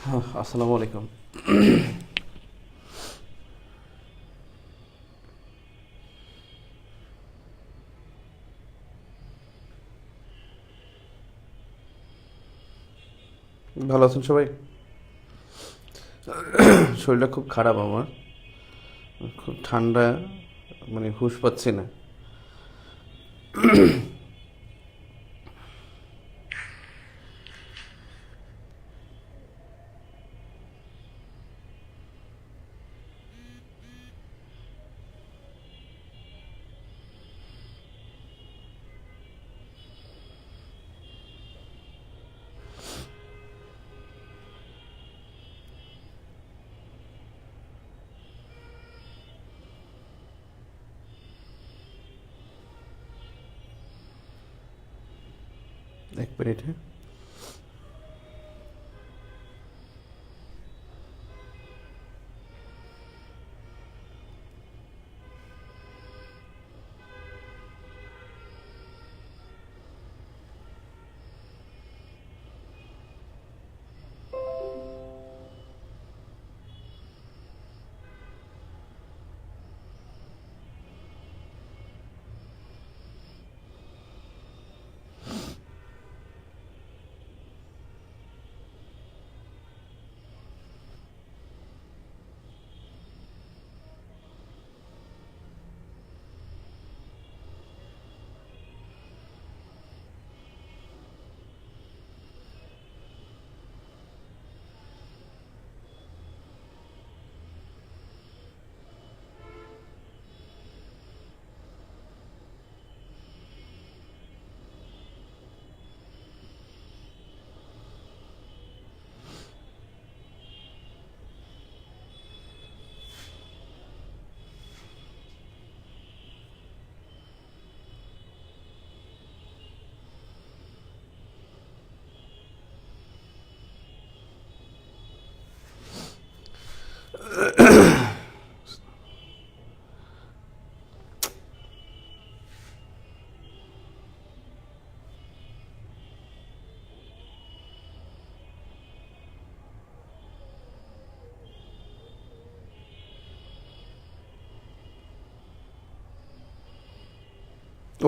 আসসালামু আলাইকুম। ভালো আছেন সবাই? শরীরটা খুব খারাপ আমার, খুব ঠান্ডা, মানে হুঁশ পাচ্ছি না। এক মিনিট, হ্যাঁ।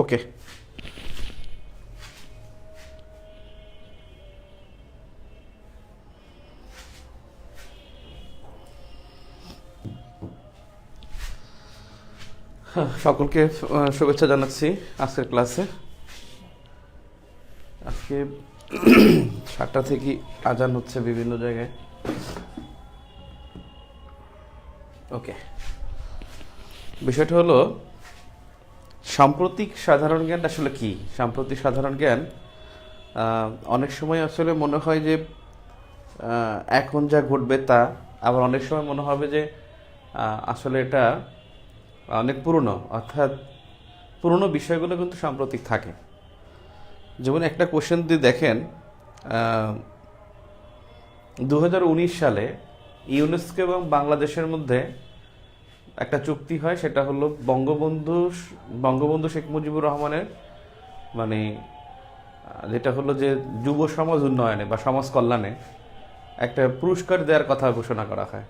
ওকে। সকলকে শুভেচ্ছা জানাচ্ছি আজকের ক্লাসে। আজকে 7টা থেকে আজান হচ্ছে বিভিন্ন জায়গায়। ওকে, বিষয়টা হলো সাম্প্রতিক সাধারণ জ্ঞান আসলে কি। সাম্প্রতিক সাধারণ জ্ঞান অনেক সময় আসলে মনে হয় যে এখন যা ঘটবে তা, আবার অনেক সময় মনে হবে যে আসলে এটা অনেক পুরনো, অর্থাৎ পুরনো বিষয়গুলো কিন্তু সাম্প্রতিক থাকে। যেমন একটা কোশ্চেন দিয়ে দেখেন, 2019 সালে ইউনেস্কো এবং বাংলাদেশের মধ্যে একটা চুক্তি হয়, সেটা হলো বঙ্গবন্ধু শেখ মুজিবুর রহমানের, মানে যেটা হলো যে যুব সমাজ উন্নয়নে বা সমাজ কল্যাণে একটা পুরস্কার দেওয়ার কথা ঘোষণা করা হয়।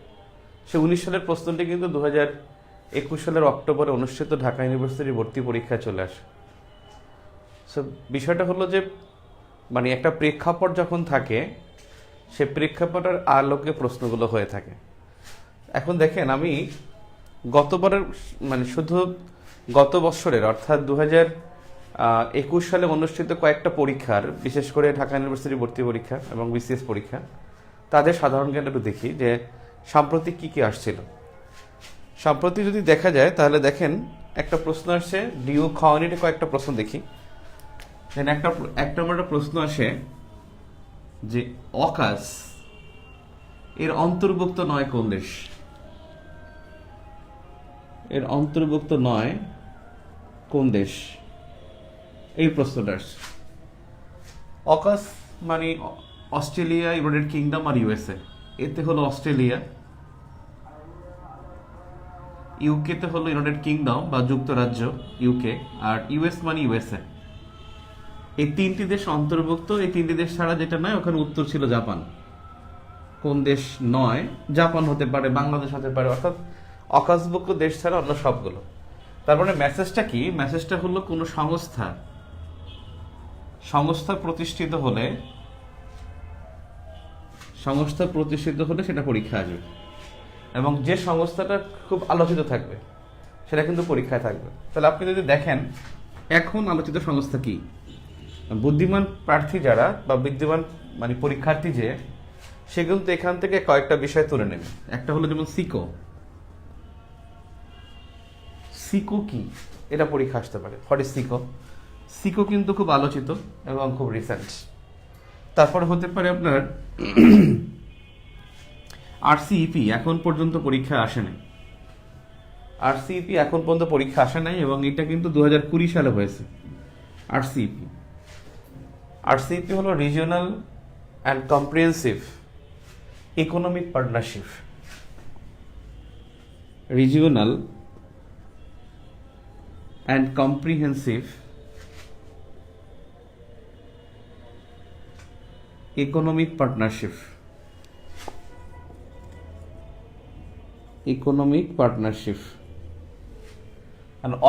সে 19 সালের প্রশ্নটি কিন্তু 2021 সালের অক্টোবরে অনুষ্ঠিত ঢাকা ইউনিভার্সিটির ভর্তি পরীক্ষায় চলে আসে। সো বিষয়টা হলো যে মানে একটা প্রেক্ষাপট যখন থাকে, সে প্রেক্ষাপটের আলোকে প্রশ্নগুলো হয়ে থাকে। এখন দেখেন, আমি গতবারের মানে শুধু গত বছরের অর্থাৎ 2021 সালে অনুষ্ঠিত কয়েকটা পরীক্ষার, বিশেষ করে ঢাকা ইউনিভার্সিটি ভর্তি পরীক্ষা এবং বিসিএস পরীক্ষা, তাদের সাধারণ জ্ঞান একটু দেখি যে সাম্প্রতিক কী কী আসছিল। সাম্প্রতিক যদি দেখা যায় তাহলে দেখেন একটা প্রশ্ন আসছে ডিউ খাওয়ানিতে, কয়েকটা প্রশ্ন দেখি। এক নম্বর একটা প্রশ্ন আসে যে অকাস এর অন্তর্ভুক্ত নয় কোন দেশ? এর অন্তর্ভুক্ত নয় কোন দেশ, এই প্রশ্নটা আসছে। অকাস মানে অস্ট্রেলিয়া, ইউনাইটেড কিংডম আর ইউএসএ। এতে হলো অস্ট্রেলিয়া, ইউকেতে হলো ইউনাইটেড কিংডম বা যুক্তরাজ্য ইউকে, আর ইউএস মানে ইউএসএ। এই তিনটি দেশ অন্তর্ভুক্ত। এই তিনটি দেশ ছাড়া যেটা নয়, ওখানে উত্তর ছিল জাপান। কোন দেশ নয়, জাপান হতে পারে, বাংলাদেশ হতে পারে, অর্থাৎ অকাজভুক্ত দেশ ছাড়া অন্য সবগুলো। তারপরে মেসেজটা কি? মেসেজটা হলো কোনো সংস্থা প্রতিষ্ঠিত হলে সেটা পরীক্ষা আসবে, এবং যে সংস্থাটা খুব আলোচিত থাকবে সেটা কিন্তু পরীক্ষায় থাকবে। তাহলে আপনি যদি দেখেন এখন আলোচিত সংস্থা কি, বুদ্ধিমান প্রার্থী যারা বা বিদ্যমান মানে পরীক্ষার্থী সে কিন্তু এখান থেকে কয়েকটা বিষয় তুলে নেবে। একটা হলো যেমন সিকো কি, এটা পরীক্ষা আসতে পারে। হোয়াট ইজ সিকো কিন্তু খুব আলোচিত এবং খুব রিসেন্ট। তারপরে হতে পারে আপনার আরসিইপি, এখন পর্যন্ত পরীক্ষা আসে নাই। এবং এটা কিন্তু 2020 সালে হয়েছে। আরসিইপি হলো regional and comprehensive economic partnership. Regional and comprehensive economic partnership.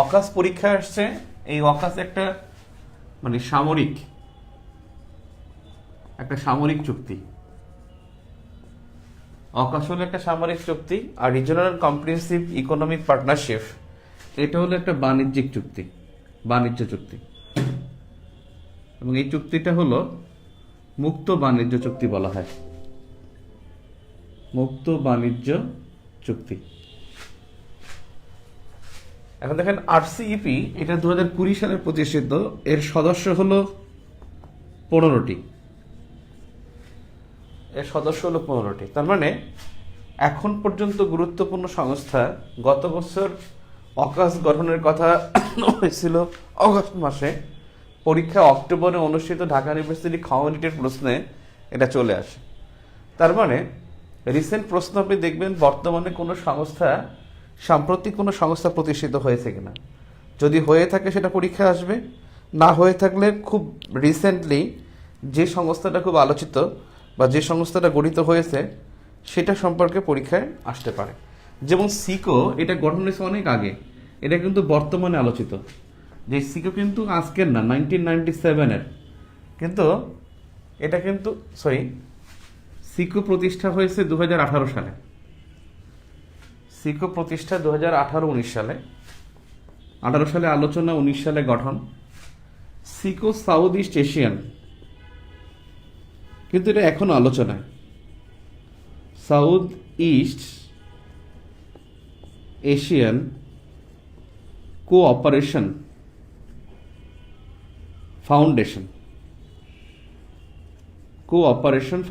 AUKUS পরীক্ষা আসছে। এই অকাস একটা মানে সামরিক চুক্তি। অকাশ হলো একটা সামরিক চুক্তি, আর রিজিওনাল কম্প্রিহেন্সিভ ইকোনমিক পার্টনারশিপ এটা হলো একটা বাণিজ্য চুক্তি। এবং এই চুক্তিটা হলো মুক্ত বাণিজ্য চুক্তি বলা হয়, মুক্ত বাণিজ্য চুক্তি। এখন দেখেন আরসিইপি এটা 2020 সালে প্রতিষ্ঠিত। এর সদস্য হলো 15টি। তার মানে এখন পর্যন্ত গুরুত্বপূর্ণ সংস্থা, গত বছর অকাস গঠনের কথা হয়েছিল অগস্ট মাসে, পরীক্ষা অক্টোবরে অনুষ্ঠিত ঢাকা ইউনিভার্সিটি কমিউনিটির প্রশ্নে এটা চলে আসে। তার মানে রিসেন্ট প্রশ্ন আপনি দেখবেন বর্তমানে সাম্প্রতিক কোনো সংস্থা প্রতিষ্ঠিত হয়েছে কিনা। যদি হয়ে থাকে সেটা পরীক্ষা আসবে, না হয়ে থাকলে খুব রিসেন্টলি যে সংস্থাটা খুব আলোচিত বা যে সংস্থাটা গঠিত হয়েছে সেটা সম্পর্কে পরীক্ষায় আসতে পারে। যেমন সিকো, এটা গঠন হয়েছে অনেক আগে, এটা কিন্তু বর্তমানে আলোচিত। যে সিকো কিন্তু আজকের না, 1997-এর, কিন্তু এটা কিন্তু সিকো প্রতিষ্ঠা হয়েছে 2018 সালে। 2018-19 সালে। 18 সালে আলোচনা, 19 সালে গঠন। সিকো সাউথ ইস্ট এশিয়ান, কিন্তু এটা এখনো আলোচনায়। South east Asian cooperation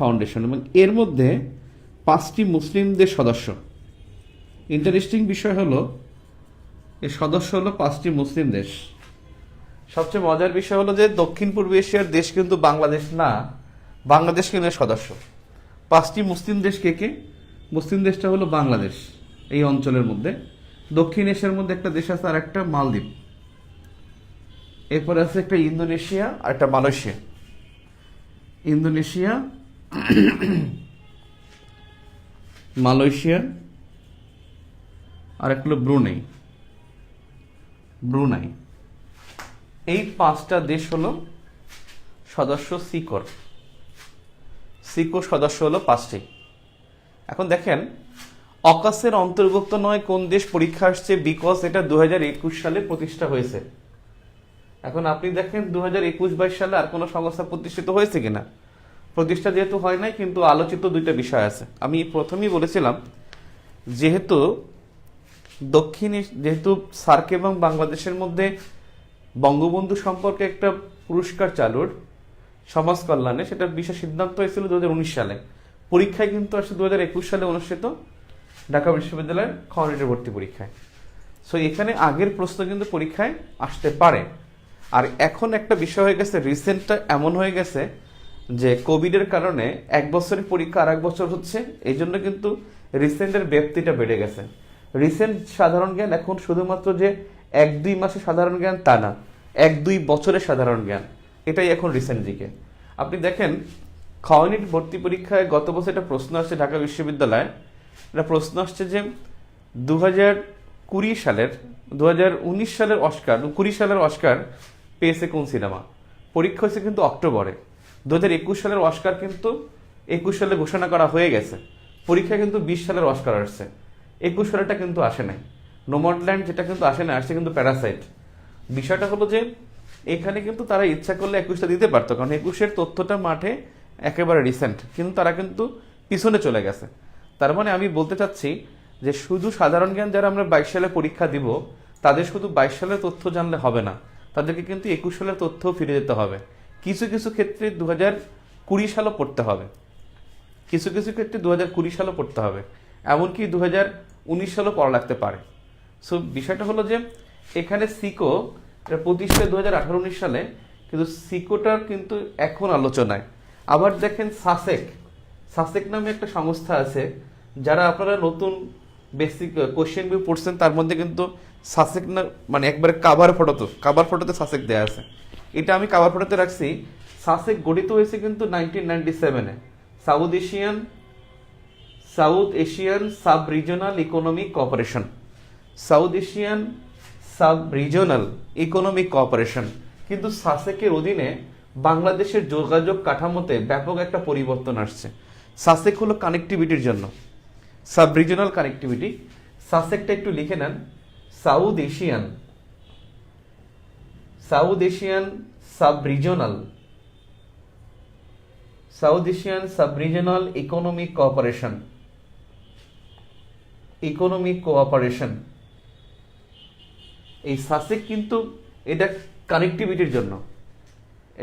foundation, এবং এর মধ্যে 5টি মুসলিম দেশ সদস্য। ইন্টারেস্টিং বিষয় হলো এর সদস্য হলো 5টি মুসলিম দেশ। সবচেয়ে মজার বিষয় হলো যে দক্ষিণ পূর্ব এশিয়ার দেশ কিন্তু বাংলাদেশ না, বাংলাদেশ কিন্তু সদস্য। 5টি মুসলিম দেশ কে? মুসলিম দেশটা হলো বাংলাদেশ এই অঞ্চলের মধ্যে। দক্ষিণ এশিয়ার মধ্যে একটা দেশ আছে, আর একটা মালদ্বীপ। এরপরে আছে একটা ইন্দোনেশিয়া আর একটা মালয়েশিয়া। মালয়েশিয়া আর একটা হলো ব্রুনাই। এই 5টা দেশ হলো সদস্য সিকো সদস্য হলো 5টি। এখন দেখেন অকাসের অন্তর্ভুক্ত নয় কোন দেশ পরীক্ষা আসছে, বিকজ এটা 2021 সালে প্রতিষ্ঠা হয়েছে। এখন আপনি দেখেন 2021-22 সালে আর কোনো সংস্থা প্রতিষ্ঠিত হয়েছে কিনা। প্রতিষ্ঠা যেহেতু হয় নাই, কিন্তু আলোচিত 2টা বিষয় আছে। আমি প্রথমেই বলেছিলাম যেহেতু সার্ক এবং বাংলাদেশের মধ্যে বঙ্গবন্ধু সম্পর্কে একটা পুরস্কার চালুর সমাজ কল্যাণে, সেটা বিশেষ সিদ্ধান্ত হয়েছিল 2019 সালে। পরীক্ষায় কিন্তু আসছে 2021 সালে অনুষ্ঠিত ঢাকা বিশ্ববিদ্যালয়ের কমিউনিটি ভর্তি পরীক্ষায়। সো এখানে আগের প্রশ্ন কিন্তু পরীক্ষায় আসতে পারে। আর এখন একটা বিষয় হয়ে গেছে, রিসেন্টটা এমন হয়ে গেছে যে কোভিডের কারণে 1 বছরের পরীক্ষা আর 1 বছর হচ্ছে, এই জন্য কিন্তু রিসেন্টের ব্যাপ্তিটা বেড়ে গেছে। রিসেন্ট সাধারণ জ্ঞান এখন শুধুমাত্র যে 1-2 মাসে সাধারণ জ্ঞান তা না, 1-2 বছরের সাধারণ জ্ঞান, এটাই এখন রিসেন্ট জিকে। আপনি দেখেন খ ইউনিট ভর্তি পরীক্ষায় গত বছর একটা প্রশ্ন আসছে ঢাকা বিশ্ববিদ্যালয়ে। একটা প্রশ্ন আসছে যে 2019 সালের অস্কার পেয়েছে কোন সিনেমা? পরীক্ষা হয়েছে কিন্তু অক্টোবরে। 2021 সালের অস্কার কিন্তু 21 সালে ঘোষণা করা হয়ে গেছে। পরীক্ষা কিন্তু 20 সালের অস্কার আসছে, 21 সালেরটা কিন্তু আসে নাই। নোম্যাডল্যান্ড যেটা কিন্তু আসে না, আসছে কিন্তু প্যারাসাইট। বিষয়টা হলো যে এখানে কিন্তু তারা ইচ্ছা করলে 21টা দিতে পারতো, কারণ 21-এর তথ্যটা মাঠে একেবারে রিসেন্ট, কিন্তু তারা কিন্তু পিছনে চলে গেছে। তার মানে আমি বলতে চাচ্ছি যে শুধু সাধারণ জ্ঞান যারা আমরা 22 সালে পরীক্ষা দিব, তাদের শুধু 22 সালের তথ্য জানলে হবে না, তাদেরকে কিন্তু 21 সালের তথ্য ফিরে যেতে হবে। কিছু কিছু ক্ষেত্রে 2020 সালও পড়তে হবে, কিছু কিছু ক্ষেত্রে 2020 সালও পড়তে হবে, এমনকি 2019 সালও পড়া লাগতে পারে। সো বিষয়টা হলো যে এখানে সিকো প্রতিষ্ঠা 2018-19 সালে, কিন্তু সিকোটার কিন্তু এখন আলোচনায়। আবার দেখেন সাসেক নামে একটা সংস্থা আছে, যারা আপনারা নতুন বেসিক কোশ্চেন বই পড়ছেন, তার মধ্যে কিন্তু সাসেক না মানে একবারে কাভার ফটোতে সাসেক দেয়া আছে। এটা আমি কাভার ফটোতে রাখছি। সাসেক গঠিত হয়েছে কিন্তু 1997-এ South Asian subregional economic cooperation. কিন্তু সাসেকের অধীনে বাংলাদেশের যোগাযোগ কাঠামোতে ব্যাপক একটা পরিবর্তন আসছে। সাসেক হলো কানেক্টিভিটির জন্য, সাব রিজনাল কানেক্টিভিটি। সাসেকটা একটু লিখে নেন, south Asian subregional economic cooperation. এই সাসেক কিন্তু এটা কানেক্টিভিটির জন্য,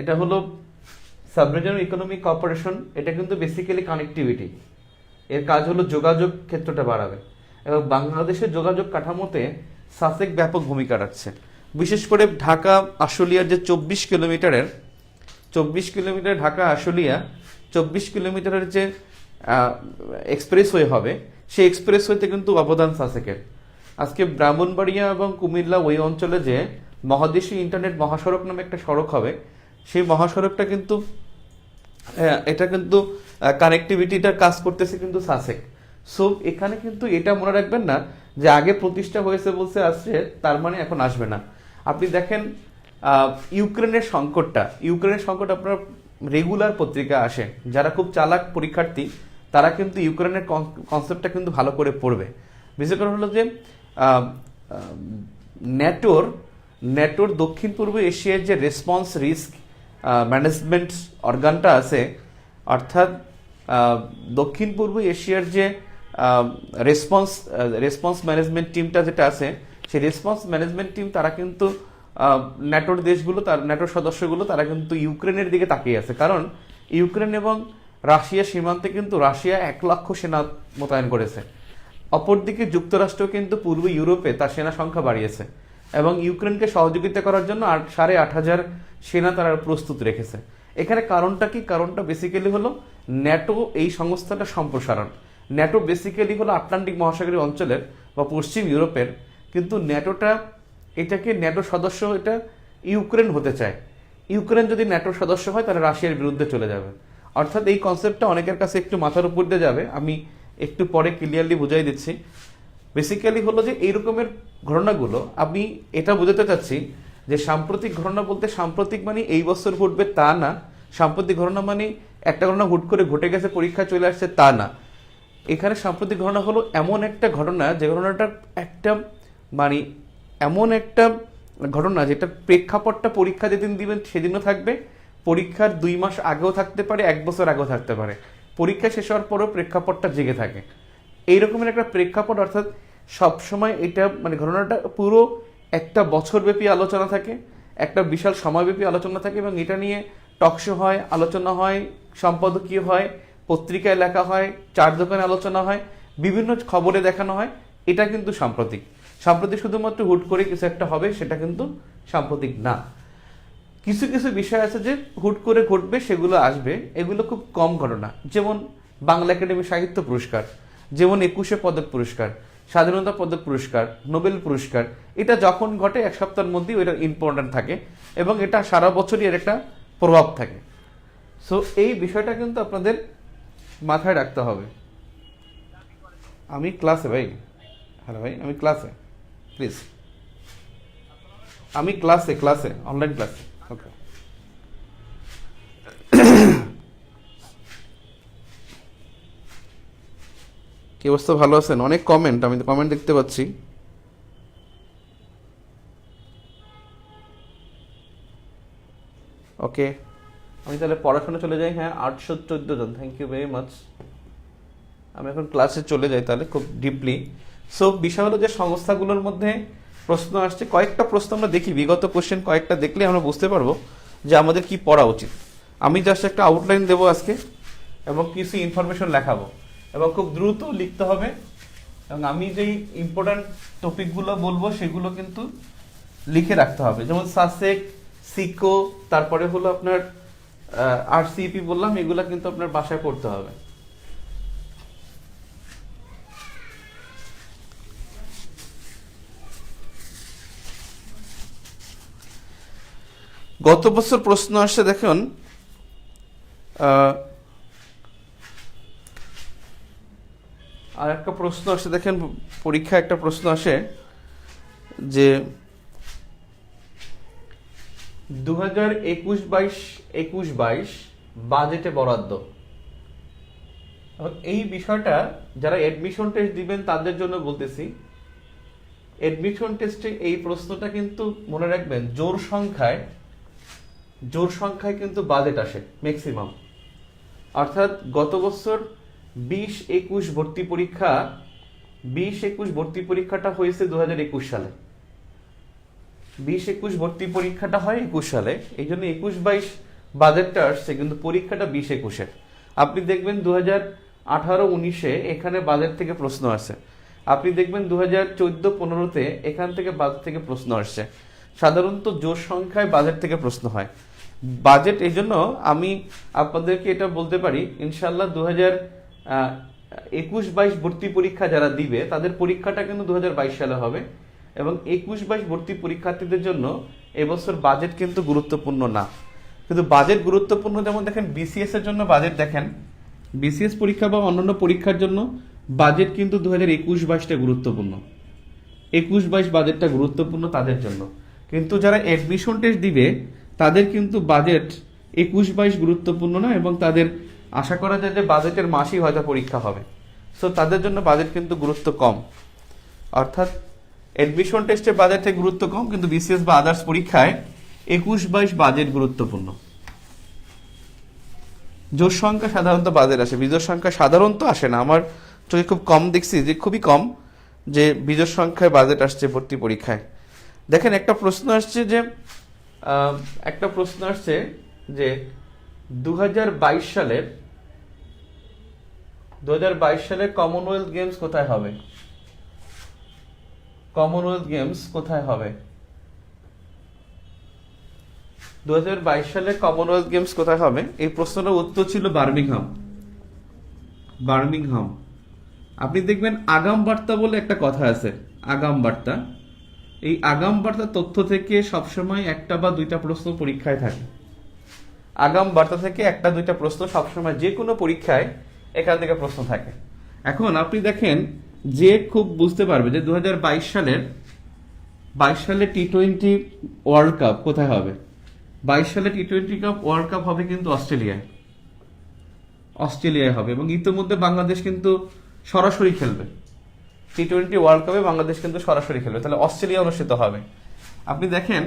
এটা হলো সাব রিজনাল ইকোনমিক কোঅপারেশন। এটা কিন্তু বেসিক্যালি কানেক্টিভিটি, এর কাজ হলো যোগাযোগ ক্ষেত্রটা বাড়াবে, এবং বাংলাদেশের যোগাযোগ কাঠামোতে সাসেক ব্যাপক ভূমিকা রাখছে। বিশেষ করে ঢাকা আশুলিয়ার যে 24 কিলোমিটার ঢাকা আশুলিয়া 24 কিলোমিটারের যে এক্সপ্রেসওয়ে হবে, সেই এক্সপ্রেসওয়েতে কিন্তু অবদান সাসেকের। আজকে ব্রাহ্মণবাড়িয়া এবং কুমিল্লা ওই অঞ্চলে যে মহাদেশীয় ইন্টারনেট মহাসড়ক নামে একটা সড়ক হবে, সেই মহাসড়কটা কিন্তু এটা কিন্তু কানেক্টিভিটিটার কাজ করতেছে কিন্তু সাসেক। সো এখানে কিন্তু এটা মনে রাখবেন না যে আগে প্রতিষ্ঠা হয়েছে বলছে আসছে, তার মানে এখন আসবে না। আপনি দেখেন ইউক্রেনের সংকট আপনার রেগুলার পত্রিকা আসে। যারা খুব চালাক পরীক্ষার্থী, তারা কিন্তু ইউক্রেনের কনসেপ্টটা কিন্তু ভালো করে পড়বে। বিশেষ করে হলো যে ন্যাটোর দক্ষিণ পূর্ব এশিয়ার যে রেসপন্স রিস্ক ম্যানেজমেন্ট অর্গানটা আছে, অর্থাৎ দক্ষিণ পূর্ব এশিয়ার যে রেসপন্স ম্যানেজমেন্ট টিমটা যেটা আছে, সেই রেসপন্স ম্যানেজমেন্ট টিম তারা কিন্তু ন্যাটোর সদস্যগুলো তারা কিন্তু ইউক্রেনের দিকে তাকিয়ে আছে। কারণ ইউক্রেন এবং রাশিয়া সীমান্তে কিন্তু রাশিয়া 1 লক্ষ সেনা মোতায়েন করেছে। অপরদিকে যুক্তরাষ্ট্র কিন্তু পূর্ব ইউরোপে তার সেনা সংখ্যা বাড়িয়েছে, এবং ইউক্রেনকে সহযোগিতা করার জন্য 8,500 সেনা তারা প্রস্তুত রেখেছে। এখানে কারণটা কি? কারণটা বেসিক্যালি হলো ন্যাটো এই সংস্থাটা সম্প্রসারণ। ন্যাটো বেসিক্যালি হলো আটলান্টিক মহাসাগরীয় অঞ্চলের বা পশ্চিম ইউরোপের, কিন্তু ন্যাটো সদস্য এটা ইউক্রেন হতে চায়। ইউক্রেন যদি ন্যাটোর সদস্য হয় তাহলে রাশিয়ার বিরুদ্ধে চলে যাবে। অর্থাৎ এই কনসেপ্টটা অনেকের কাছে একটু মাথার উপর দিয়ে যাবে, আমি একটু পরে ক্লিয়ারলি বুঝাই দিচ্ছি। বেসিক্যালি হলো যে এই রকমের ঘটনাগুলো আমি এটা বোঝাতে চাচ্ছি যে সাম্প্রতিক ঘটনা বলতে সাম্প্রতিক মানে এই বছর ঘটবে তা না, সাম্প্রতিক ঘটনা মানে একটা ঘটনা হুট করে ঘটে গেছে পরীক্ষা চলে আসছে তা না। এখানে সাম্প্রতিক ঘটনা হলো এমন একটা ঘটনা যে ঘটনাটা এমন একটা ঘটনা যেটা প্রেক্ষাপটটা পরীক্ষা যেদিন দিবেন সেদিনও থাকবে, পরীক্ষার 2 মাস আগেও থাকতে পারে, 1 বছর আগেও থাকতে পারে, পরীক্ষা শেষ হওয়ার পরেও প্রেক্ষাপটটা জেগে থাকে। এই রকমের একটা প্রেক্ষাপট, অর্থাৎ সবসময় এটা ঘটনাটা পুরো একটা বছরব্যাপী আলোচনা থাকে, একটা বিশাল সময়ব্যাপী আলোচনা থাকে, এবং এটা নিয়ে টকশো হয়, আলোচনা হয়, সম্পাদকীয় হয়, পত্রিকায় লেখা হয়, চার দোকানে আলোচনা হয়, বিভিন্ন খবরে দেখানো হয়। এটা কিন্তু সাম্প্রতিক শুধুমাত্র হুট করে কিছু একটা হবে সেটা কিন্তু সাম্প্রতিক না। কিছু কিছু বিষয় আছে যে হুট করে ঘটবে, সেগুলো আসবে, এগুলো খুব কম ঘটনা। যেমন বাংলা একাডেমি সাহিত্য পুরস্কার, যেমন 21শে পদক পুরস্কার, স্বাধীনতা পদক পুরস্কার, নোবেল পুরস্কার, এটা যখন ঘটে 1 সপ্তাহের মধ্যেই ওইটা ইম্পর্টেন্ট থাকে, এবং এটা সারা বছরই এর একটা প্রভাব থাকে। সো এই বিষয়টা কিন্তু আপনাদের মাথায় রাখতে হবে। আমি ক্লাসে ভাই, হ্যালো ভাই, আমি ক্লাসে, প্লিজ, আমি ক্লাসে অনলাইন ক্লাসে। ওকে, কি অবস্থা, ভালো আছেন? অনেক কমেন্ট, আমি কমেন্ট দেখতে পাচ্ছি। ওকে, আমি তাহলে পড়াশোনা চলে যাই। হ্যাঁ, 814 জন, থ্যাংক ইউ ভেরি মাচ। আমি এখন ক্লাসে চলে যাই তাহলে খুব ডিপলি। সো বিষয় হলো যে সংস্থাগুলোর মধ্যে প্রশ্ন আসছে, কয়েকটা প্রশ্ন আমরা দেখি, বিগত কোশ্চেন কয়েকটা দেখলে আমরা বুঝতে পারবো যে আমাদের কি পড়া উচিত। আমি জাস্ট একটা আউটলাইন দেবো আজকে এবং কিছু ইনফরমেশন লেখাবো এবং খুব দ্রুত লিখতে হবে। এবং আমি যেই ইম্পর্ট্যান্ট টপিকগুলো বলবো সেগুলো কিন্তু লিখে রাখতে হবে, যেমন সাসেক, সিকো, তারপরে হলো আপনার আরসিপি বললাম, এগুলো কিন্তু আপনার বাসায় পড়তে হবে। গত বছর প্রশ্ন আসছে, দেখুন আর একটা প্রশ্ন আসে, দেখেন পরীক্ষা একটা প্রশ্ন আসে যে 2021-22 বাজেটে বরাদ্দ। এই বিষয়টা যারা অ্যাডমিশন টেস্ট দিবেন তাদের জন্য বলতেছি। অ্যাডমিশন টেস্টে এই প্রশ্নটা কিন্তু মনে রাখবেন, জোর সংখ্যায় কিন্তু বাজেট আসে ম্যাক্সিমাম। অর্থাৎ গত বছর 20-21 ভর্তি পরীক্ষাটা হয়েছে 2021 সালে। 20-21 ভর্তি পরীক্ষাটা হয় 21 সালে, এই জন্য 21-22 বাজেটটা আসছে, কিন্তু পরীক্ষাটা 20-21-এর। আপনি দেখবেন 2018-19-এ এখানে বাজেট থেকে প্রশ্ন আসছে। আপনি দেখবেন 2014-15-তে এখান থেকে বাজেট থেকে প্রশ্ন আসছে। সাধারণত জোর সংখ্যায় বাজেট থেকে প্রশ্ন হয়। বাজেট, এই জন্য আমি আপনাদেরকে এটা বলতে পারি, ইনশাল্লাহ 2021-22 ভর্তি পরীক্ষা যারা দিবে তাদের পরীক্ষাটা কিন্তু 2022 সালে হবে। এবং 21-22 ভর্তি পরীক্ষার্থীদের জন্য এবছর বাজেট কিন্তু গুরুত্বপূর্ণ না, কিন্তু বাজেট গুরুত্বপূর্ণ। যেমন দেখেন বিসিএস এর জন্য বাজেট, দেখেন বিসিএস পরীক্ষা বা অন্যান্য পরীক্ষার জন্য বাজেট কিন্তু 2021-22টা গুরুত্বপূর্ণ। 21-22 বাজেটটা গুরুত্বপূর্ণ তাদের জন্য, কিন্তু যারা অ্যাডমিশন টেস্ট দিবে তাদের কিন্তু বাজেট 21-22 গুরুত্বপূর্ণ না, এবং তাদের আশা করা যায় যে বাজেটের মাসেই হয়তো পরীক্ষা হবে। সো তাদের জন্য বাজেট কিন্তু গুরুত্ব কম। অর্থাৎ অ্যাডমিশন টেস্টে বাজেটের গুরুত্ব কম, কিন্তু বিসিএস বা আদার্স পরীক্ষায় 21-22 বাজেট গুরুত্বপূর্ণ। জোর সংখ্যা সাধারণত বাজেট আসে, বিজোড় সংখ্যা সাধারণত আসে না। আমার চোখে খুব কম দেখছি, যে খুবই কম যে বিজোড় সংখ্যায় বাজেট আসছে ভর্তি পরীক্ষায়। দেখেন একটা প্রশ্ন আসছে যে 2022 সালের কমনওয়েলথ গেমস কোথায় হবে? কমনওয়েলথ গেমস কোথায় হবে? 2022 সালে কমনওয়েলথ গেমস কোথায় হবে? এই প্রশ্নটার উত্তর ছিল বার্মিংহাম। আপনি দেখবেন আগাম বার্তা বলে একটা কথা আছে, আগাম বার্তা। এই আগাম বার্তা তথ্য থেকে সবসময় একটা বা দুইটা প্রশ্ন পরীক্ষায় থাকে। আগাম বার্তা থেকে একটা দুইটা প্রশ্ন সবসময় যে কোনো পরীক্ষায় এখান থেকে প্রশ্ন থাকে। এখন আপনি দেখেন, যে খুব বুঝতে পারবে যে 2022 সালে টি-20 ওয়ার্ল্ড কাপ কোথায় হবে? 22 সালে টি-20 ওয়ার্ল্ড কাপ হবে কিন্তু অস্ট্রেলিয়ায় হবে, এবং ইতিমধ্যে বাংলাদেশ কিন্তু সরাসরি খেলবে। টি-20 ওয়ার্ল্ড কাপে বাংলাদেশ কিন্তু সরাসরি খেলবে, তাহলে অস্ট্রেলিয়া অনুষ্ঠিত হবে। আপনি দেখেন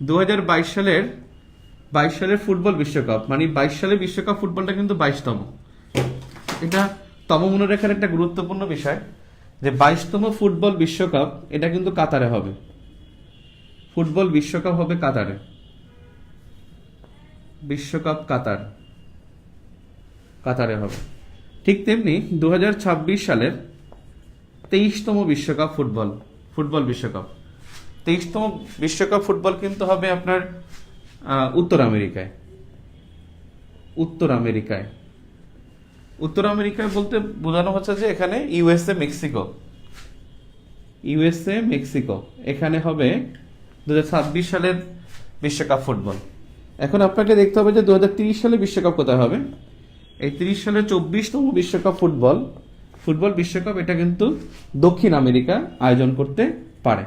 2022 সালের ফুটবল বিশ্বকাপ, মানে 22 সালের বিশ্বকাপ ফুটবলটা কিন্তু 22তম। এটা মনে রাখার একটা গুরুত্বপূর্ণ বিষয় যে 22তম ফুটবল বিশ্বকাপ এটা কিন্তু কাতারে হবে। ফুটবল বিশ্বকাপ হবে কাতারে, বিশ্বকাপ কাতারে হবে। ঠিক তেমনি 2026 সালের 23তম বিশ্বকাপ ফুটবল বিশ্বকাপ, 23তম বিশ্বকাপ ফুটবল কিন্তু হবে আপনার উত্তর আমেরিকায় বলতে বোঝানো হচ্ছে যে এখানে ইউএসএ মেক্সিকো এখানে হবে 2026 সালের বিশ্বকাপ ফুটবল। এখন আপনাকে দেখতে হবে যে 2030 সালে বিশ্বকাপ কোথায় হবে। এই 30 সালে 24তম বিশ্বকাপ ফুটবল বিশ্বকাপ এটা কিন্তু দক্ষিণ আমেরিকা আয়োজন করতে পারে,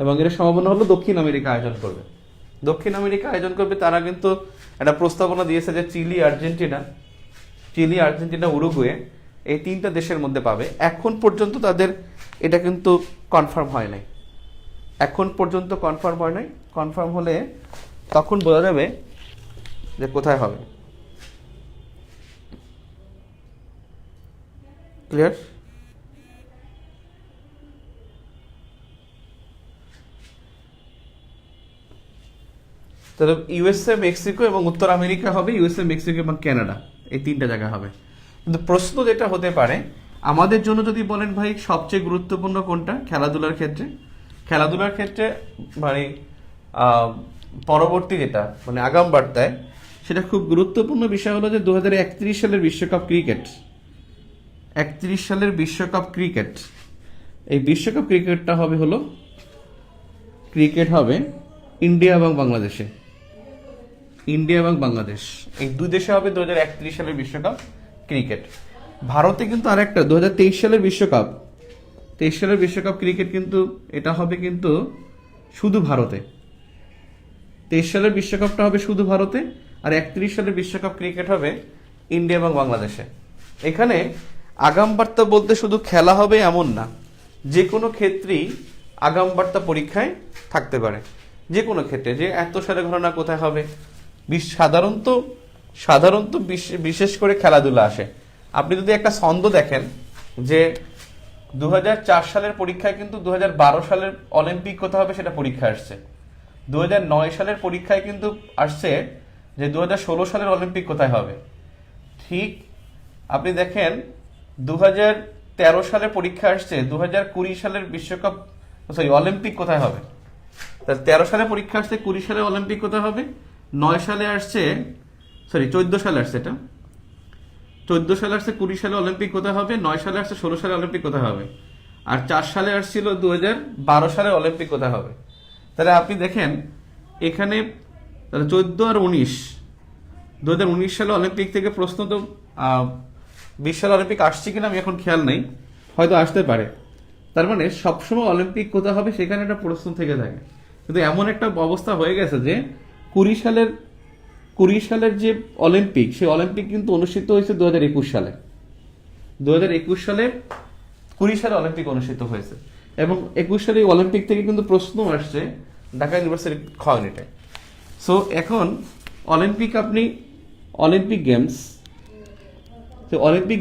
এবং এর সম্ভাবনা হলো দক্ষিণ আমেরিকা আয়োজন করবে। দক্ষিণ আমেরিকা আয়োজন করবে, তারা কিন্তু একটা প্রস্তাবনা দিয়েছে যে চিলি, আর্জেন্টিনা, উরুগুয়ে এই 3টা দেশের মধ্যে পাবে। এখন পর্যন্ত তাদের এটা কিন্তু কনফার্ম হয় নাই। কনফার্ম হলে তখন বোঝা যাবে যে কোথায় হবে। ক্লিয়ার? তাহলে ইউএসএ, মেক্সিকো এবং উত্তর আমেরিকা হবে, ইউএসএ, মেক্সিকো এবং কানাডা, এই 3টা জায়গা হবে। কিন্তু প্রশ্ন যেটা হতে পারে আমাদের জন্য, যদি বলেন ভাই সবচেয়ে গুরুত্বপূর্ণ কোনটা খেলাধুলার ক্ষেত্রে মানে পরবর্তী যেটা মানে আগাম বার্তায়, সেটা খুব গুরুত্বপূর্ণ বিষয় হলো যে 2031 সালের বিশ্বকাপ ক্রিকেট, এই বিশ্বকাপ ক্রিকেটটা হবে ইন্ডিয়া এবং বাংলাদেশ, এই দুই দেশে হবে 2031 সালের বিশ্বকাপ ক্রিকেট। ভারতে কিন্তু আরেকটা 2023 সালের বিশ্বকাপ ক্রিকেট কিন্তু এটা হবে কিন্তু শুধু ভারতে। 23 সালের বিশ্বকাপটা হবে শুধু ভারতে, আর 31 সালের বিশ্বকাপ ক্রিকেট হবে ইন্ডিয়া এবং বাংলাদেশে। এখানে আগাম বার্তা বলতে শুধু খেলা হবে এমন না, যে কোনো ক্ষেত্রেই আগাম বার্তা পরীক্ষায় থাকতে পারে। যে কোনো ক্ষেত্রে যে এত সালে ঘটনা কোথায় হবে, সাধারণত বিশেষ করে খেলাধুলা আসে। আপনি যদি একটা ছন্দ দেখেন যে 2004 সালের পরীক্ষায় কিন্তু 2012 সালের অলিম্পিক কোথায় হবে সেটা পরীক্ষা আসছে। 2009 সালের পরীক্ষায় কিন্তু আসছে যে 2016 সালের অলিম্পিক কোথায় হবে। ঠিক আপনি দেখেন 2013 সালের পরীক্ষা আসছে 2020 সালের অলিম্পিক কোথায় হবে। 13 সালে পরীক্ষা আসছে 20 সালে অলিম্পিক কোথায় হবে, 9 সালে আসছে 14 সালে আসছে, এটা 14 সালে আসছে 20 সালে অলিম্পিক কোথায় হবে, 9 সালে আসছে 16 সালে অলিম্পিক কোথায় হবে, আর 4 সালে আসছিল 2012 সালে অলিম্পিক কোথায় হবে। তাহলে আপনি দেখেন এখানে তাহলে 14 আর 19, 2019 সালে অলিম্পিক থেকে প্রশ্ন তো 20 সালে অলিম্পিক আসছে কিনা আমি এখন খেয়াল নেই, হয়তো আসতে পারে। তার মানে সবসময় অলিম্পিক কোথায় হবে সেখানে একটা প্রশ্ন থেকে থাকে। কিন্তু এমন একটা অবস্থা হয়ে গেছে যে 20 সালের যে অলিম্পিক, সেই অলিম্পিক কিন্তু অনুষ্ঠিত হয়েছে 2021 সালে। 2021 সালে 20 সালে অলিম্পিক অনুষ্ঠিত হয়েছে, এবং 21 সালে অলিম্পিক থেকে কিন্তু প্রশ্ন আসছে ঢাকা ইউনিভার্সিটি খ ইউনিটে। সো এখন অলিম্পিক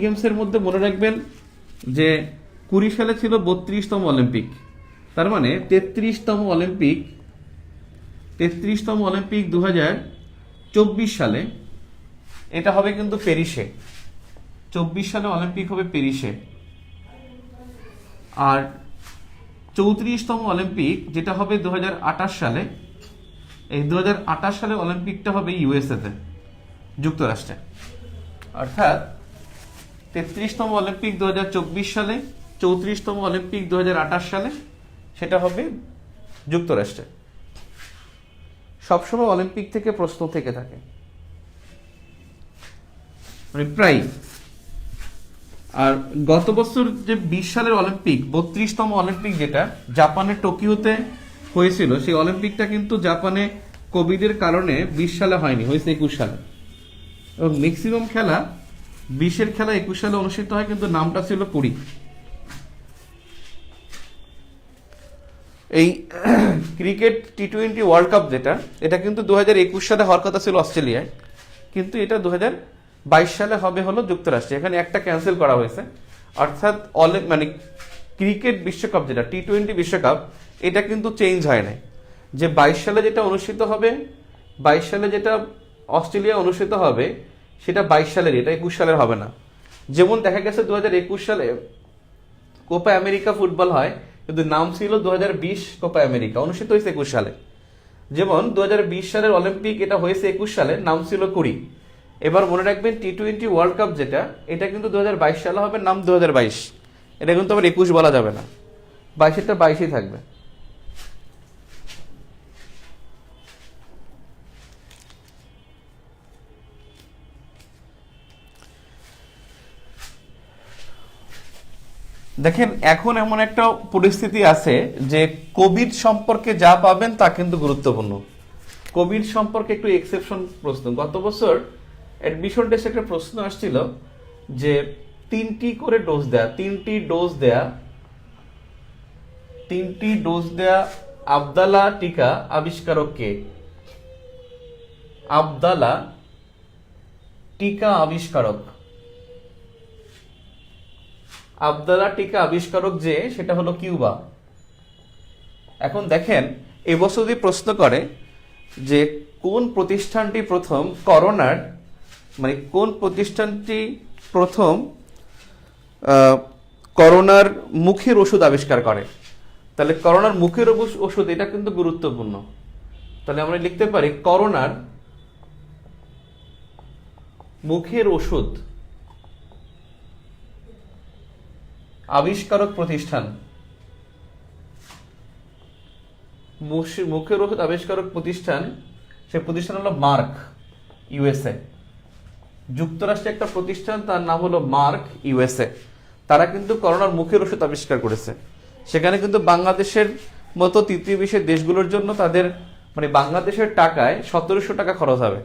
গেমসের মধ্যে মনে রাখবেন যে 20 সালে ছিল 32তম অলিম্পিক, তার মানে 33তম অলিম্পিক 2024 সালে এটা হবে কিন্তু প্যারিসে। 24 সালে অলিম্পিক হবে প্যারিসে। আর 34তম অলিম্পিক যেটা হবে 2028 সালে, এই 2028 সালে অলিম্পিকটা হবে ইউএসএতে, যুক্তরাষ্ট্রে। অর্থাৎ 33তম অলিম্পিক 2024 সালে, 34তম অলিম্পিক 2028 সালে, সেটা হবে যুক্তরাষ্ট্রে। সবসময় অলিম্পিক থেকে প্রশ্ন থেকে থাকে, মানে প্রায়। আর গত বছর যে 20 সালের অলিম্পিক, 32তম অলিম্পিক যেটা জাপানের টোকিওতে হয়েছিল, সেই অলিম্পিকটা কিন্তু জাপানে কোভিডের কারণে 20 সালে হয়নি, হয়েছে 21 সালে। এবং ম্যাক্সিমাম খেলা 20-এর খেলা 21 সালে অনুষ্ঠিত হয়, কিন্তু নামটা ছিল পুরী। এই ক্রিকেট টি-20 ওয়ার্ল্ড কাপ যেটা, এটা কিন্তু 2021 সালে হওয়ার কথা ছিল অস্ট্রেলিয়ায়, কিন্তু এটা 2022 সালে হবে হলো যুক্তরাষ্ট্রে। এখানে একটা ক্যান্সেল করা হয়েছে। অর্থাৎ মানে ক্রিকেট বিশ্বকাপ যেটা টি-20 বিশ্বকাপ, এটা কিন্তু চেঞ্জ হয় নাই। যে 22 সালে যেটা অনুষ্ঠিত হবে, 22 সালে যেটা অস্ট্রেলিয়া অনুষ্ঠিত হবে, সেটা 22 সালের, এটা 21 সালের হবে না। যেমন দেখা গেছে 2021 সালে কোপা আমেরিকা ফুটবল হয়, কিন্তু নাম ছিল 2020 কোপা আমেরিকা, অনুষ্ঠিত হয়েছে 21 সালে। যেমন 2020 সালের অলিম্পিক এটা হয়েছে 21 সালে, নাম ছিল 20। এবার মনে রাখবেন টি-20 ওয়ার্ল্ড কাপ যেটা, এটা কিন্তু 2022 সালে হবে, নাম 2022। এটা কিন্তু আবার 21 বলা যাবে না, 22-এরটা 22-ই থাকবে। দেখেন এখন এমন একটা পরিস্থিতি আছে যে কোভিড সম্পর্কে যা পাবেন তা কিন্তু গুরুত্বপূর্ণ। কোভিড সম্পর্কে একটু এক্সেপশন প্রশ্ন, গত বছর অ্যাডমিশন টেস্টে একটা প্রশ্ন আসছিল যে তিনটি ডোজ দেয়া আবদালা টিকা আবিষ্কারক কে? আবদালা টিকা আবিষ্কারক যে সেটা হলো কিউবা। এখন দেখেন এবছর যদি প্রশ্ন করে যে কোন প্রতিষ্ঠানটি প্রথম করোনার মুখের ওষুধ আবিষ্কার করে, তাহলে করোনার মুখের ওষুধ এটা কিন্তু গুরুত্বপূর্ণ। তাহলে আমরা লিখতে পারি করোনার মুখের ওষুধ আবিষ্কারক প্রতিষ্ঠান, মুখের ওষুধ আবিষ্কারক প্রতিষ্ঠান, সে প্রতিষ্ঠান হলো মার্ক, ইউএসএ। যুক্তরাষ্ট্রে একটা প্রতিষ্ঠান, তার নাম হলো মার্ক, ইউএসএ। তারা কিন্তু করোনার মুখের ওষুধ আবিষ্কার করেছে। সেখানে কিন্তু বাংলাদেশের মতো তৃতীয় বিশ্বের দেশগুলোর জন্য তাদের মানে বাংলাদেশের টাকায় 1700 টাকা খরচ হবে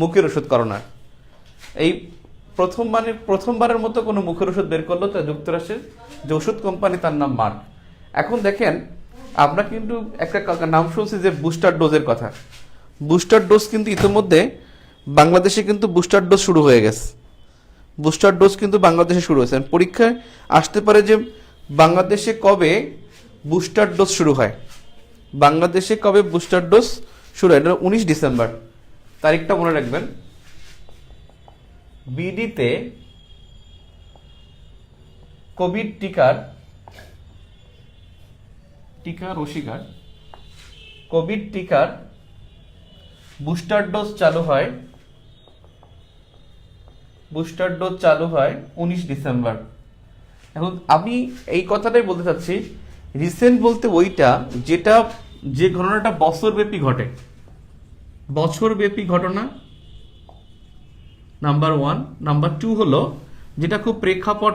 মুখের ওষুধ করোনার। এই প্রথমবারের মতো কোনো মুখের ওষুধ বের করলো তা যুক্তরাষ্ট্রের যে ওষুধ কোম্পানি, তার নাম মার্ক। এখন দেখেন আমরা কিন্তু একটা নাম শুনছি যে বুস্টার ডোজের কথা। বুস্টার ডোজ কিন্তু ইতিমধ্যে বাংলাদেশে কিন্তু বুস্টার ডোজ শুরু হয়ে গেছে। বুস্টার ডোজ কিন্তু বাংলাদেশে শুরু হয়েছে। পরীক্ষায় আসতে পারে যে বাংলাদেশে কবে বুস্টার ডোজ শুরু হয়। বাংলাদেশে কবে বুস্টার ডোজ শুরু হয়? 19 ডিসেম্বর, তারিখটা মনে রাখবেন। বিডিতে কোভিড কোভিড টিকার বুস্টার ডোজ চালু হয় 19 ডিসেম্বর। এখন আমি এই কথাটাই বলতে চাচ্ছি, রিসেন্ট বলতে ওইটা যে ঘটনাটা বছরব্যাপী ঘটে, বছরব্যাপী ঘটনা, নাম্বার 1। নাম্বার 2 হলো যেটা খুব প্রেক্ষাপট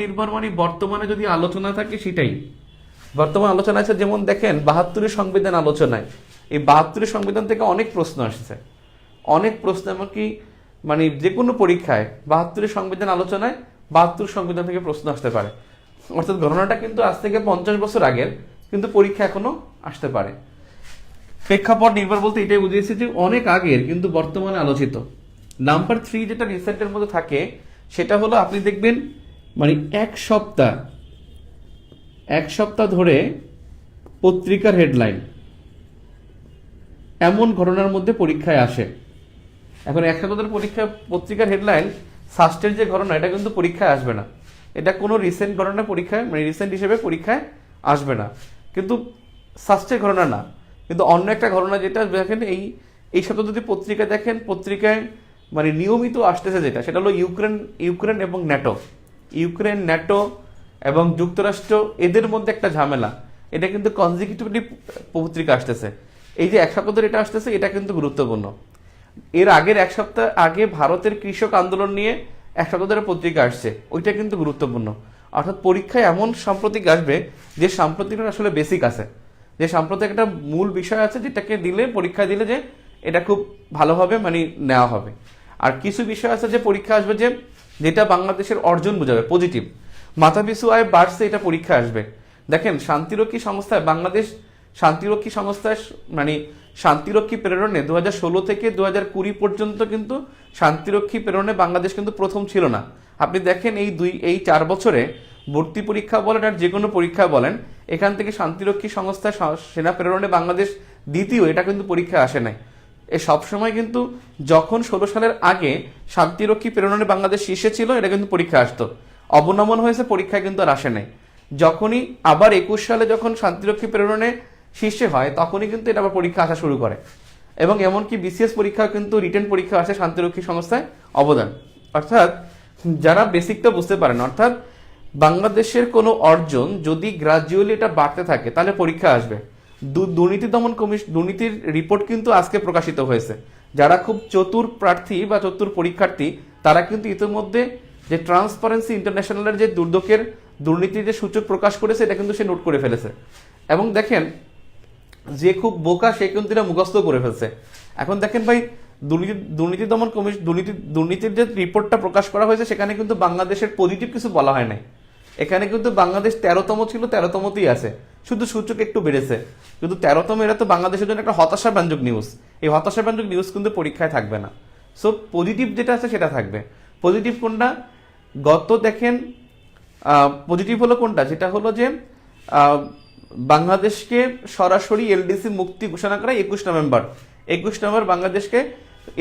নির্ভর মানে বর্তমানে যদি আলোচনা থাকে সেটাই বর্তমান আলোচনা আছে। যেমন দেখেন 72 সংবিধান আলোচনায়, এই 72 সংবিধান থেকে অনেক প্রশ্ন আসছে, অনেক প্রশ্ন এমনকি মানে যে কোনো পরীক্ষায় 72 সংবিধান আলোচনায় 72 সংবিধান থেকে প্রশ্ন আসতে পারে। অর্থাৎ ঘটনাটা কিন্তু আজ থেকে 50 বছর আগের, কিন্তু পরীক্ষা এখনো আসতে পারে। প্রেক্ষাপট নির্ভর বলতে এটাই বুঝিয়েছে যে অনেক আগের কিন্তু বর্তমানে আলোচিত। নাম্বার 3 যেটা রিসেন্টের মধ্যে থাকে সেটা হলো আপনি দেখবেন মানে এক সপ্তাহ ধরে পত্রিকার হেডলাইন এমন ঘটনার মধ্যে পরীক্ষায় আসে। এখন এক সপ্তাহ ধরে পত্রিকার হেডলাইন সাস্টের যে ঘটনা, এটা কিন্তু পরীক্ষায় আসবে না। এটা কোনো রিসেন্ট ঘটনা পরীক্ষায় মানে রিসেন্ট হিসেবে পরীক্ষায় আসবে না, কিন্তু সাস্টের ঘটনা না। কিন্তু অন্য একটা ঘটনা যেটা দেখেন এই সপ্তাহ যদি পত্রিকা দেখেন, পত্রিকায় মানে নিয়মিত আসতেছে সেটা হলো ইউক্রেন এবং ন্যাটো এবং যুক্তরাষ্ট্র, এদের মধ্যে একটা ঝামেলা। এটা কিন্তু কনজিকিউটিভলি পত্রিকা আসতেছে। এই যে এক সপ্তাহ ধরে এটা আসতেছে, এটা কিন্তু গুরুত্বপূর্ণ। এর আগের এক সপ্তাহ আগে ভারতের কৃষক আন্দোলন নিয়ে এক সপ্তাহ ধরে পত্রিকা আসছে, ওইটা কিন্তু গুরুত্বপূর্ণ। অর্থাৎ পরীক্ষায় এমন সাম্প্রতিক আসবে যে সাম্প্রতিকটা আসলে বেসিক আছে, যে সাম্প্রতিক একটা মূল বিষয় আছে যেটাকে দিলে পরীক্ষা দিলে যে এটা খুব ভালোভাবে মানে নেওয়া হবে। আর কিছু বিষয় আছে যে পরীক্ষা আসবে যেটা বাংলাদেশের অর্জন বোঝাবে, পজিটিভ, মাথাপিছু আয় বাড়ছে, এটা পরীক্ষা আসবে। দেখেন বাংলাদেশ শান্তিরক্ষী প্রেরণে 2016 থেকে 2020 পর্যন্ত কিন্তু শান্তিরক্ষী প্রেরণে বাংলাদেশ কিন্তু প্রথম ছিল না। আপনি দেখেন এই 4 বছরে ভর্তি পরীক্ষা বলেন আর যে কোনো পরীক্ষা বলেন, এখান থেকে শান্তিরক্ষী সংস্থায় সেনা প্রেরণে বাংলাদেশ দ্বিতীয়, এটা কিন্তু পরীক্ষা আসে নাই। এ সবসময় কিন্তু যখন 16 সালের আগে শান্তিরক্ষী প্রেরণে বাংলাদেশ শীর্ষে ছিল, এটা কিন্তু পরীক্ষা আসতো। অবনমন হয়েছে, পরীক্ষায় কিন্তু আর আসে নাই। যখনই আবার 21 সালে যখন শান্তিরক্ষী প্রেরণে শীর্ষে হয়, তখনই কিন্তু এটা আবার পরীক্ষা আসা শুরু করে। এবং এমনকি বিসিএস পরীক্ষা কিন্তু রিটেন পরীক্ষা আসে শান্তিরক্ষী সংস্থায় অবদান। অর্থাৎ যারা বেসিকটা বুঝতে পারেন, অর্থাৎ বাংলাদেশের কোনো অর্জন যদি গ্রাজুয়ালি এটা বাড়তে থাকে তাহলে পরীক্ষা আসবে। দুর্নীতি দমন কমিশন দুর্নীতির রিপোর্ট কিন্তু আজকে প্রকাশিত হয়েছে। যারা খুব চতুর প্রার্থী বা চতুর পরীক্ষার্থী, তারা কিন্তু ইতিমধ্যে যে ট্রান্সপারেন্সি ইন্টারন্যাশনালের যে দুর্নীতির যে সূচক প্রকাশ করেছে এটা কিন্তু সে নোট করে ফেলেছে। এবং দেখেন যে খুব বোকা সে কিন্তু এটা মুখস্থ করে ফেলছে। এখন দেখেন ভাই, দুর্নীতি দমন কমিশন দুর্নীতির যে রিপোর্টটা প্রকাশ করা হয়েছে সেখানে কিন্তু বাংলাদেশের পজিটিভ কিছু বলা হয় নাই। এখানে কিন্তু বাংলাদেশ 13তম ছিল, 13তমতেই আছে, শুধু সূচক একটু বেড়েছে। কিন্তু 13তম, এটা তো বাংলাদেশের জন্য একটা হতাশাব্যঞ্জক নিউজ। এই হতাশাব্যঞ্জক নিউজ কিন্তু পরীক্ষায় থাকবে না। সো পজিটিভ যেটা আছে সেটা থাকবে। পজিটিভ কোনটা? দেখেন পজিটিভ হলো কোনটা, যেটা হলো যে বাংলাদেশকে সরাসরি এলডিসি মুক্তি ঘোষণা করা 21 নভেম্বর বাংলাদেশকে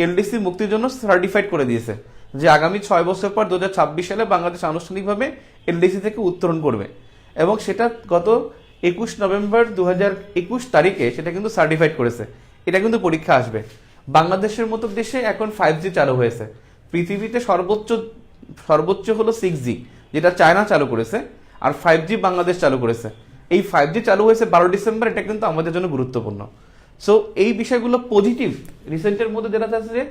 এলডিসি মুক্তির জন্য সার্টিফাইড করে দিয়েছে, যে আগামী 6 বছর পর 2026 সালে বাংলাদেশ আনুষ্ঠানিকভাবে এলডিসি থেকে উত্তরণ করবে। এবং সেটা গত 21 নভেম্বর 2021 তারিখে সেটা কিন্তু সার্টিফাইড করেছে। এটা কিন্তু পরীক্ষা আসবে। বাংলাদেশের মতো দেশে এখন 5G চালু হয়েছে। পৃথিবীতে সর্বোচ্চ হলো 6G, যেটা চায়না চালু করেছে, আর 5G বাংলাদেশ চালু করেছে। এই 5G চালু হয়েছে 12 ডিসেম্বর। এটা কিন্তু আমাদের জন্য গুরুত্বপূর্ণ। সো এই বিষয়গুলো পজিটিভ। রিসেন্টের মধ্যে যেটা আছে যে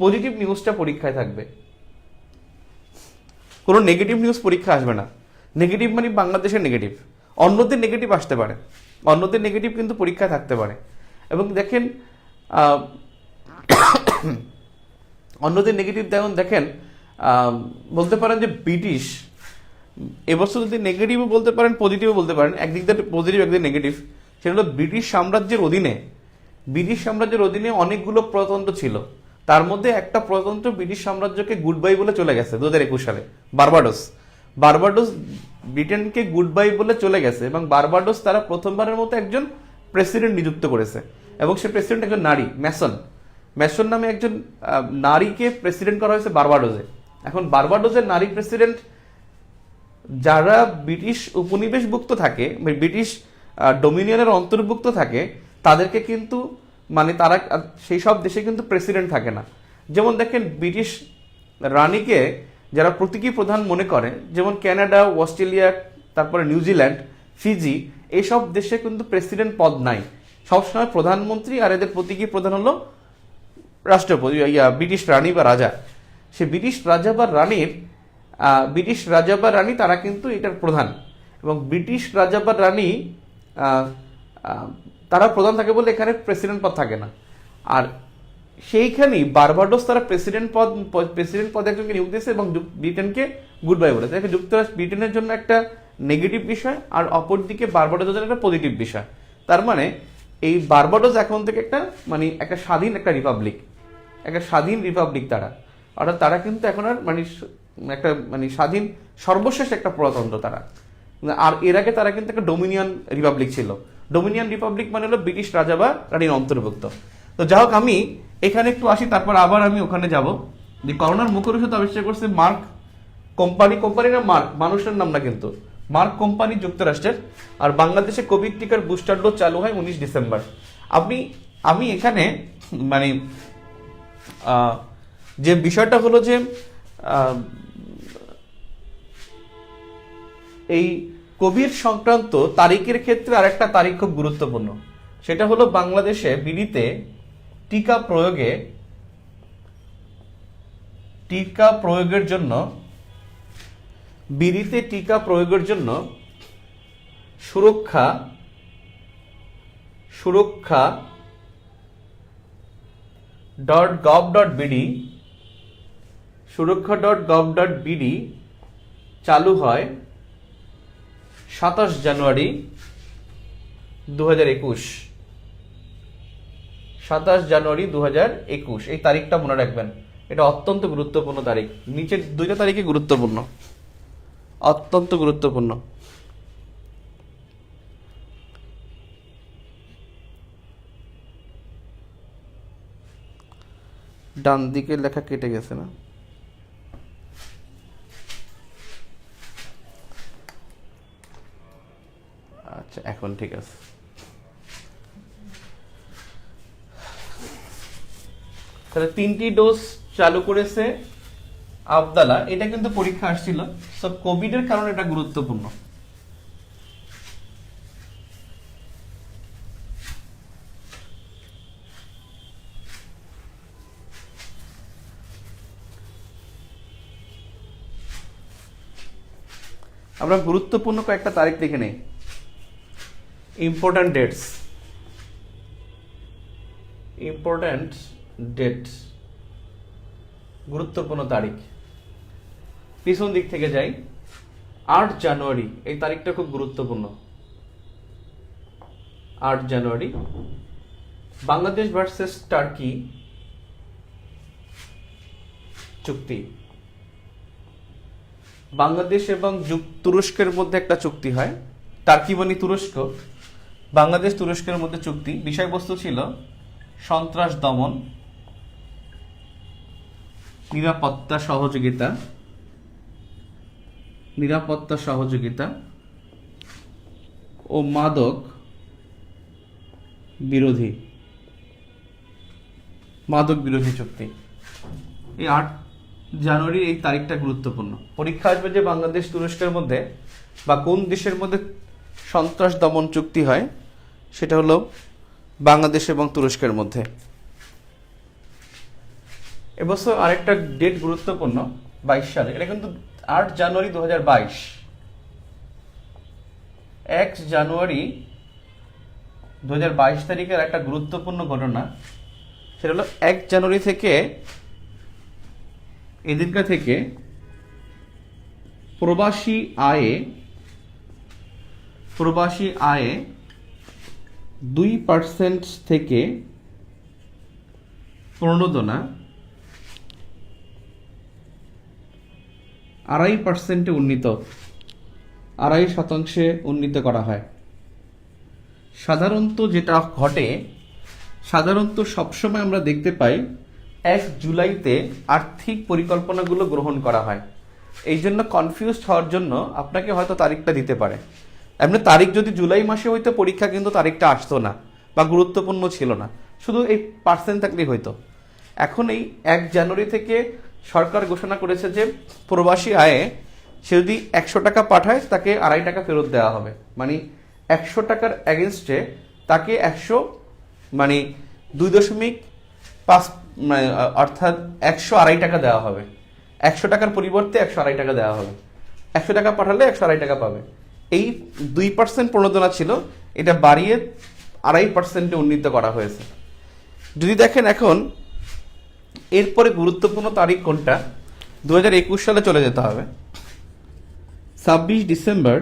পজিটিভ নিউজটা পরীক্ষায় থাকবে, কোনো নেগেটিভ নিউজ পরীক্ষা আসবে না। নেগেটিভ মানে বাংলাদেশের নেগেটিভ, অন্যদের নেগেটিভ আসতে পারে, অন্যদের নেগেটিভ কিন্তু পরীক্ষায় থাকতে পারে। এবং দেখেন অন্যদের নেগেটিভ দেখেন বলতে পারেন যে ব্রিটিশ এবছর যদি নেগেটিভও বলতে পারেন, পজিটিভও বলতে পারেন, একদিক দিয়ে পজিটিভ একদিক নেগেটিভ। সেটা হলো ব্রিটিশ সাম্রাজ্যের অধীনে অনেকগুলো প্রজাতন্ত্র ছিল। তার মধ্যে একটা প্রজাতন্ত্র ব্রিটিশ সাম্রাজ্যকে গুড বাই বলে চলে গেছে 2021 সালে, বারবাডোস ব্রিটেনকে গুড বাই বলে চলে গেছে। এবং বারবাডোস তারা প্রথমবারের মতো একজন প্রেসিডেন্ট নিযুক্ত করেছে, এবং সে প্রেসিডেন্ট একজন নারী, ম্যাসন নামে একজন নারীকে প্রেসিডেন্ট করা হয়েছে বারবাডোসে। এখন বারবাডোসের নারী প্রেসিডেন্ট যারা ব্রিটিশ উপনিবেশভুক্ত থাকে, ব্রিটিশ ডোমিনিয়নের অন্তর্ভুক্ত থাকে, তাদেরকে কিন্তু মানে তারা সেই সব দেশে কিন্তু প্রেসিডেন্ট থাকে না। যেমন দেখেন ব্রিটিশ রানীকে যারা প্রতীকী প্রধান মনে করে, যেমন কানাডা, অস্ট্রেলিয়া, তারপরে নিউজিল্যান্ড, ফিজি, এইসব দেশে কিন্তু প্রেসিডেন্ট পদ নাই, সবসময় প্রধানমন্ত্রী, আর এদের প্রতীকী প্রধান হলো রাষ্ট্রপতি, ব্রিটিশ রানী বা রাজা। সে ব্রিটিশ রাজা বা রানী তারা কিন্তু এটার প্রধান। এবং ব্রিটিশ রাজা বা রানী তারা প্রধান থাকে বলে এখানে প্রেসিডেন্ট পদ থাকে না। আর সেইখানেই বারবাডোস তারা প্রেসিডেন্ট পদে একজনকে নিয়োগ দিয়েছে এবং ব্রিটেনকে গুড বাই বলেছে। যুক্তরাষ্ট্র ব্রিটেনের জন্য একটা নেগেটিভ বিষয়, আর অপরদিকে বারবাডোসের জন্য একটা পজিটিভ বিষয়। তার মানে এই বারবাডোস এখন থেকে একটা স্বাধীন রিপাবলিক তারা, অর্থাৎ তারা কিন্তু এখন আর স্বাধীন সর্বশেষ একটা প্রজাতন্ত্র তারা। আর এর আগে তারা কিন্তু একটা ডোমিনিয়ন রিপাবলিক ছিল। ডোমিনিয়ন রিপাবলিক মানে হলো ব্রিটিশ রাজা বা রানীর অন্তর্ভুক্ত। তো যাই হোক, আমি এখানে একটু আসি, তারপর আবার আমি ওখানে যাব। যে করোনার মুখোশ আবিষ্কার করছে মার্ক কোম্পানি না, মার্ক মানুষের নাম না কিন্তু, মার্ক কোম্পানি যুক্তরাষ্ট্রের। আর বাংলাদেশে কোভিড টিকার বুস্টার ডোজ চালু হয় 19 ডিসেম্বর। আমি এখানে যে বিষয়টা হলো যে এই কোভিড সংক্রান্ত তারিখের ক্ষেত্রে আরেকটা তারিখ খুব গুরুত্বপূর্ণ। সেটা হলো বাংলাদেশে বিডিতে টিকা প্রয়োগের জন্য সুরক্ষা.gov.bd চালু হয় 27 জানুয়ারি 2021। 27 জানুয়ারি 2021 এই তারিখটা মনে রাখবেন, এটা অত্যন্ত গুরুত্বপূর্ণ তারিখ। নিচের দুইটা তারিখে গুরুত্বপূর্ণ, অত্যন্ত গুরুত্বপূর্ণ। ডান দিকের লেখা কেটে গেছে না? আচ্ছা, এখন ঠিক আছে। তাহলে 3টি ডোজ চালু করেছে আবদালা, এটা কিন্তু পরীক্ষা আসছিল। সো কোভিড এর কারণে এটা গুরুত্বপূর্ণ। আমরা গুরুত্বপূর্ণ কয়েকটা তারিখ দেখে নেই, ইম্পর্ট্যান্ট ডেটস, ইম্পর্ট্যান্ট ডেট, গুরুত্বপূর্ণ তারিখ। পিছন দিক থেকে যাই, 8 জানুয়ারি, এই তারিখটা খুব গুরুত্বপূর্ণ। 8 জানুয়ারি বাংলাদেশ ভার্সেস টার্কি চুক্তি। বাংলাদেশ এবং তুরস্কের মধ্যে একটা চুক্তি হয়, টার্কি মানে তুরস্ক, বাংলাদেশ তুরস্কের মধ্যে চুক্তি। বিষয়বস্তু ছিল সন্ত্রাস দমন, নিরাপত্তা সহযোগিতা, ও মাদক বিরোধী চুক্তি। এই 8 জানুয়ারি এই তারিখটা গুরুত্বপূর্ণ। পরীক্ষা আসবে যে বাংলাদেশ তুরস্কের মধ্যে বা কোন দেশের মধ্যে সন্ত্রাস দমন চুক্তি হয়, সেটা হলো বাংলাদেশ এবং তুরস্কের মধ্যে। এবছর আরেকটা ডেট গুরুত্বপূর্ণ, 22 সালে, এটা কিন্তু 8 জানুয়ারি 2022। 1 জানুয়ারি 2022 তারিখের একটা গুরুত্বপূর্ণ ঘটনা, সেটা হলো 1 জানুয়ারি থেকে এদিনকার থেকে প্রবাসী আয়ে 2% থেকে প্রণোদনা 2.5% উন্নীত, 2.5% উন্নীত করা হয়। সাধারণত যেটা ঘটে, সবসময় আমরা দেখতে পাই 1 জুলাইতে আর্থিক পরিকল্পনাগুলো গ্রহণ করা হয়। এই জন্য কনফিউজড হওয়ার জন্য আপনাকে হয়তো তারিখটা দিতে পারে। এমনি তারিখ যদি জুলাই মাসে হইতো, পরীক্ষা কিন্তু তারিখটা আসতো না বা গুরুত্বপূর্ণ ছিল না, শুধু এই পার্সেন্ট থাকলেই হইতো। এখন এই 1 জানুয়ারি থেকে সরকার ঘোষণা করেছে যে প্রবাসী আয়ে সে যদি 100 টাকা পাঠায়, তাকে 2.5 টাকা ফেরত দেওয়া হবে। মানে 100 টাকার এগেনস্টে তাকে 2.5 অর্থাৎ 102.5 টাকা দেওয়া হবে। 100 টাকার পরিবর্তে 102.5 টাকা দেওয়া হবে। 100 টাকা পাঠালে 102.5 টাকা পাবে। এই 2% প্রণোদনা ছিল, এটা বাড়িয়ে 2.5% উন্নীত করা হয়েছে। যদি দেখেন এখন এরপরে গুরুত্বপূর্ণ তারিখ কোনটা, 2021 সালে চলে যেতে হবে। 26 ডিসেম্বর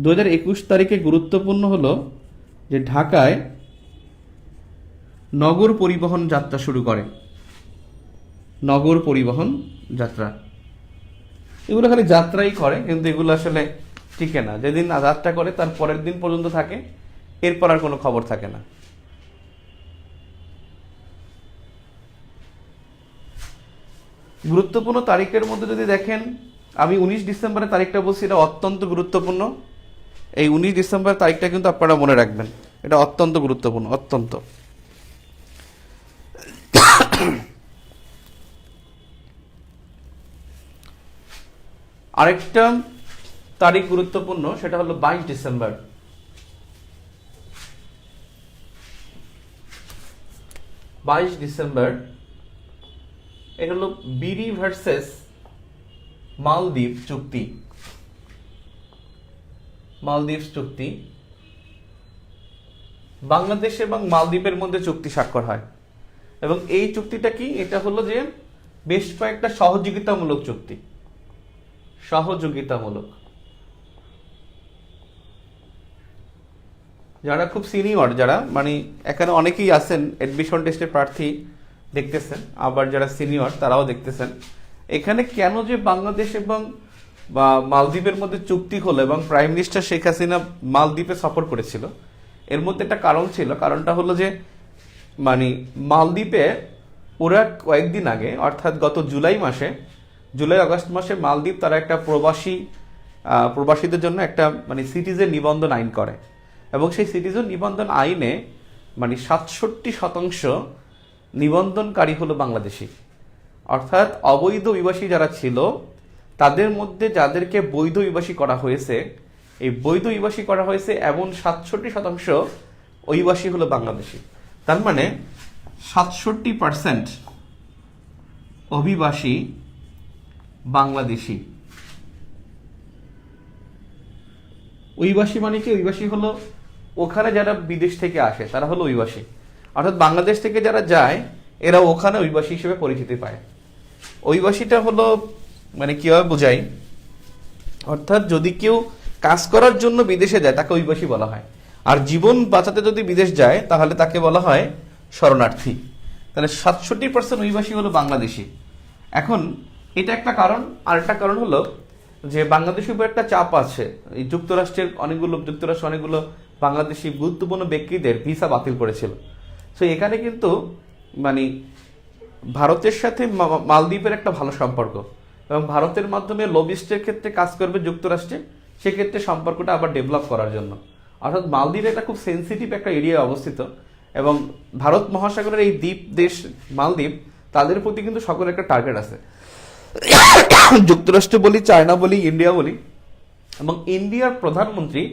2021 তারিখে গুরুত্বপূর্ণ হলো যে ঢাকায় নগর পরিবহন যাত্রা শুরু করে। নগর পরিবহন যাত্রা, এগুলো খালি যাত্রাই করে, কিন্তু এগুলো আসলে টিকে না। যেদিন যাত্রা করে তার পরের দিন পর্যন্ত থাকে, এরপর আর কোনো খবর থাকে না। গুরুত্বপূর্ণ তারিখের মধ্যে যদি দেখেন, আমি 19 ডিসেম্বরের তারিখটা বলছি, এটা অত্যন্ত গুরুত্বপূর্ণ। এই 19 ডিসেম্বর তারিখটা কিন্তু আপনারা মনে রাখবেন, এটা অত্যন্ত গুরুত্বপূর্ণ, অত্যন্ত। আরেকটা তারিখ গুরুত্বপূর্ণ, সেটা হলো 22 ডিসেম্বর। 22 ডিসেম্বর এটা হলো বিরি ভার্সেস মালদ্বীপ চুক্তি। মালদ্বীপ চুক্তি, বাংলাদেশ এবং মালদ্বীপের মধ্যে চুক্তি স্বাক্ষর হয়। এবং এই চুক্তিটা কি, এটা হলো যে বেশ কয়েকটা সহযোগিতামূলক চুক্তি। সহযোগিতামূলক, যারা খুব সিনিয়র, যারা মানে এখানে অনেকেই আছেন এডমিশন টেস্টের প্রার্থী দেখতেছেন, আবার যারা সিনিয়র তারাও দেখতেছেন। এখানে কেন যে বাংলাদেশ এবং মালদ্বীপের মধ্যে চুক্তি হলো এবং প্রাইম মিনিস্টার শেখ হাসিনা মালদ্বীপে সফর করেছিল, এর মধ্যে একটা কারণ ছিল। কারণটা হলো যে মানে মালদ্বীপে ওরা কয়েকদিন আগে, অর্থাৎ গত জুলাই আগস্ট মাসে মালদ্বীপ তারা একটা প্রবাসীদের জন্য একটা মানে সিটিজেন নিবন্ধন আইন করে। এবং সেই সিটিজেন নিবন্ধন আইনে মানে 67% নিবন্ধনকারী হলো বাংলাদেশি। অর্থাৎ অবৈধ অভিবাসী যারা ছিল, তাদের মধ্যে যাদেরকে বৈধ অভিবাসী করা হয়েছে, এই বৈধ অভিবাসী করা হয়েছে এমন 67% অভিবাসী হলো বাংলাদেশি। তার মানে 67% অভিবাসী বাংলাদেশি। অভিবাসী মানে কি? অভিবাসী হলো ওখানে যারা বিদেশ থেকে আসে তারা হলো অভিবাসী, অর্থাৎ বাংলাদেশ থেকে যারা যায় এরা ওখানে অভিবাসী হিসেবে পরিচিতি পায়। অভিবাসীটা হলো মানে কিভাবে বোঝাই, অর্থাৎ যদি কেউ কাজ করার জন্য বিদেশে যায় তাকে অভিবাসী বলা হয়, আর জীবন বাঁচাতে যদি বিদেশ যায় তাহলে তাকে বলা হয় শরণার্থী। তাহলে 67% অভিবাসী হলো বাংলাদেশি। এখন এটা একটা কারণ, আর একটা কারণ হলো যে বাংলাদেশের উপর একটা চাপ আছে। এই যুক্তরাষ্ট্রের অনেকগুলো বাংলাদেশি গুরুত্বপূর্ণ ব্যক্তিদের ভিসা বাতিল করেছিল। তো এখানে কিন্তু মানে ভারতের সাথে মালদ্বীপের একটা ভালো সম্পর্ক, এবং ভারতের মাধ্যমে লবিস্টের ক্ষেত্রে কাজ করবে যুক্তরাষ্ট্রে, সেক্ষেত্রে সম্পর্কটা আবার ডেভেলপ করার জন্য। অর্থাৎ মালদ্বীপ একটা খুব সেন্সিটিভ একটা এরিয়ায় অবস্থিত, এবং ভারত মহাসাগরের এই দ্বীপ দেশ মালদ্বীপ, তাদের প্রতি কিন্তু সকলের একটা টার্গেট আছে। যুক্তরাষ্ট্র বলি, চায়না বলি, ইন্ডিয়া বলি, এবং ইন্ডিয়ার প্রধানমন্ত্রী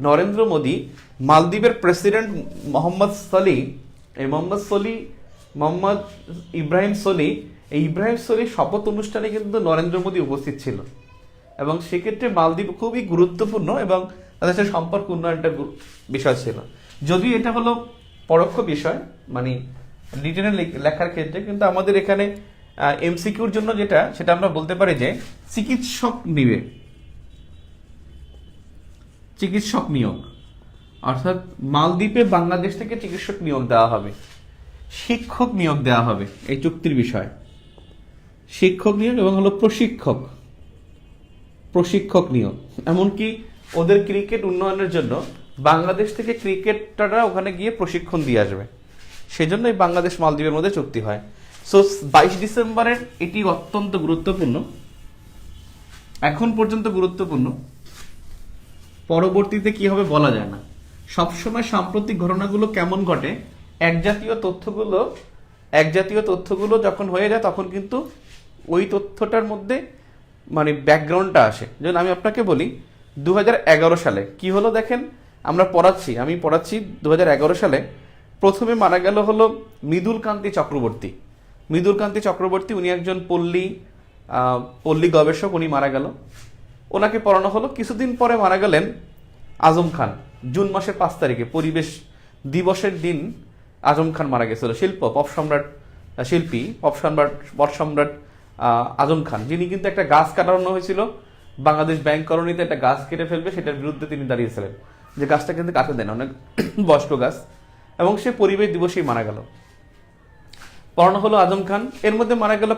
নরেন্দ্র মোদী মালদ্বীপের প্রেসিডেন্ট মোহাম্মদ ইব্রাহিম সোলি, এই ইব্রাহিম সোলির শপথ অনুষ্ঠানে কিন্তু নরেন্দ্র মোদী উপস্থিত ছিল, এবং সেক্ষেত্রে মালদ্বীপ খুবই গুরুত্বপূর্ণ এবং তাদের সাথে সম্পর্ক উন্নয়নটা বিষয় ছিল। যদিও এটা হলো পরোক্ষ বিষয়, মানে রিটেনে লেখার ক্ষেত্রে, কিন্তু আমাদের এখানে এমসিকিউর জন্য যেটা, সেটা আমরা বলতে পারি যে চিকিৎসক নিয়োগ, অর্থাৎ মালদ্বীপে বাংলাদেশ থেকে চিকিৎসক নিয়োগ দেওয়া হবে, শিক্ষক নিয়োগ দেওয়া হবে, এই চুক্তির বিষয়। শিক্ষক নিয়োগ এবং হলো প্রশিক্ষক নিয়োগ, এমনকি ওদের ক্রিকেট উন্নয়নের জন্য বাংলাদেশ থেকে ক্রিকেটাররা ওখানে গিয়ে প্রশিক্ষণ দিয়ে আসবে, সেজন্য এই বাংলাদেশ মালদ্বীপের মধ্যে চুক্তি হয়। সো 22 ডিসেম্বরের এটি অত্যন্ত গুরুত্বপূর্ণ, এখন পর্যন্ত গুরুত্বপূর্ণ, পরবর্তীতে কি হবে বলা যায় না। সবসময় সাম্প্রতিক ঘটনাগুলো কেমন ঘটে, একজাতীয় তথ্যগুলো যখন হয়ে যায় তখন কিন্তু ওই তথ্যটার মধ্যে মানে ব্যাকগ্রাউন্ডটা আসে। যেমন আমি আপনাকে বলি 2011 সালে কি হলো দেখেন, আমি পড়াচ্ছি 2011 সালে প্রথমে মারা গেল হলো মৃদুল কান্তি চক্রবর্তী। উনি একজন পল্লী গবেষক, উনি মারা গেল, ওনাকে পড়ানো হলো। কিছুদিন পরে মারা গেলেন আজম খান, জুন মাসের 5 তারিখে, পরিবেশ দিবসের দিন আজম খান মারা গেছিল। শিল্পী পপ সম্রাট আজম খান, যিনি কিন্তু একটা গাছ কাটানো হয়েছিল বাংলাদেশ ব্যাংক কলোনিতে, একটা গাছ কেটে ফেলবে সেটার বিরুদ্ধে তিনি দাঁড়িয়েছিলেন, যে গাছটা কিন্তু কাটতে দেন, অনেক বয়স্ক গাছ, এবং সে পরিবেশ দিবসেই মারা গেল। পড়ানো হলো আজম খান। এর মধ্যে মারা গেল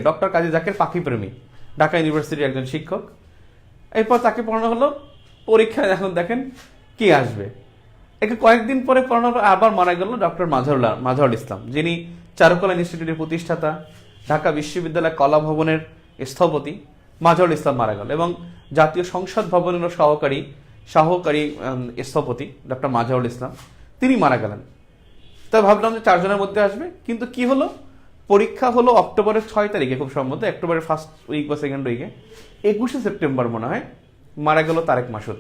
ডক্টর কাজী জাকের, পাখি প্রেমী, ঢাকা ইউনিভার্সিটির একজন শিক্ষক। এরপর তাকে পড়ানো হলো পরীক্ষায়, এখন দেখেন কি আসবে। একে কয়েকদিন পরে পড়ানো হলো, আবার মারা গেল ডক্টর মাঝহারুল ইসলাম, যিনি চারুকলা ইনস্টিটিউটের প্রতিষ্ঠাতা, ঢাকা বিশ্ববিদ্যালয় কলা ভবনের স্থপতি। মাঝহারুল ইসলাম মারা গেল, এবং জাতীয় সংসদ ভবনেরও সহকারী স্থপতি ডক্টর মাঝহারুল ইসলাম, তিনি মারা গেলেন। তা ভাবলাম যে 4 জনের মধ্যে আসবে, কিন্তু কি হলো, পরীক্ষা হলো অক্টোবরের 6 তারিখে, খুব সম্ভবত অক্টোবরের ফার্স্ট উইক বা সেকেন্ড উইকে, 21শে সেপ্টেম্বর মনে হয় মারা গেল তারেক মাসুদ।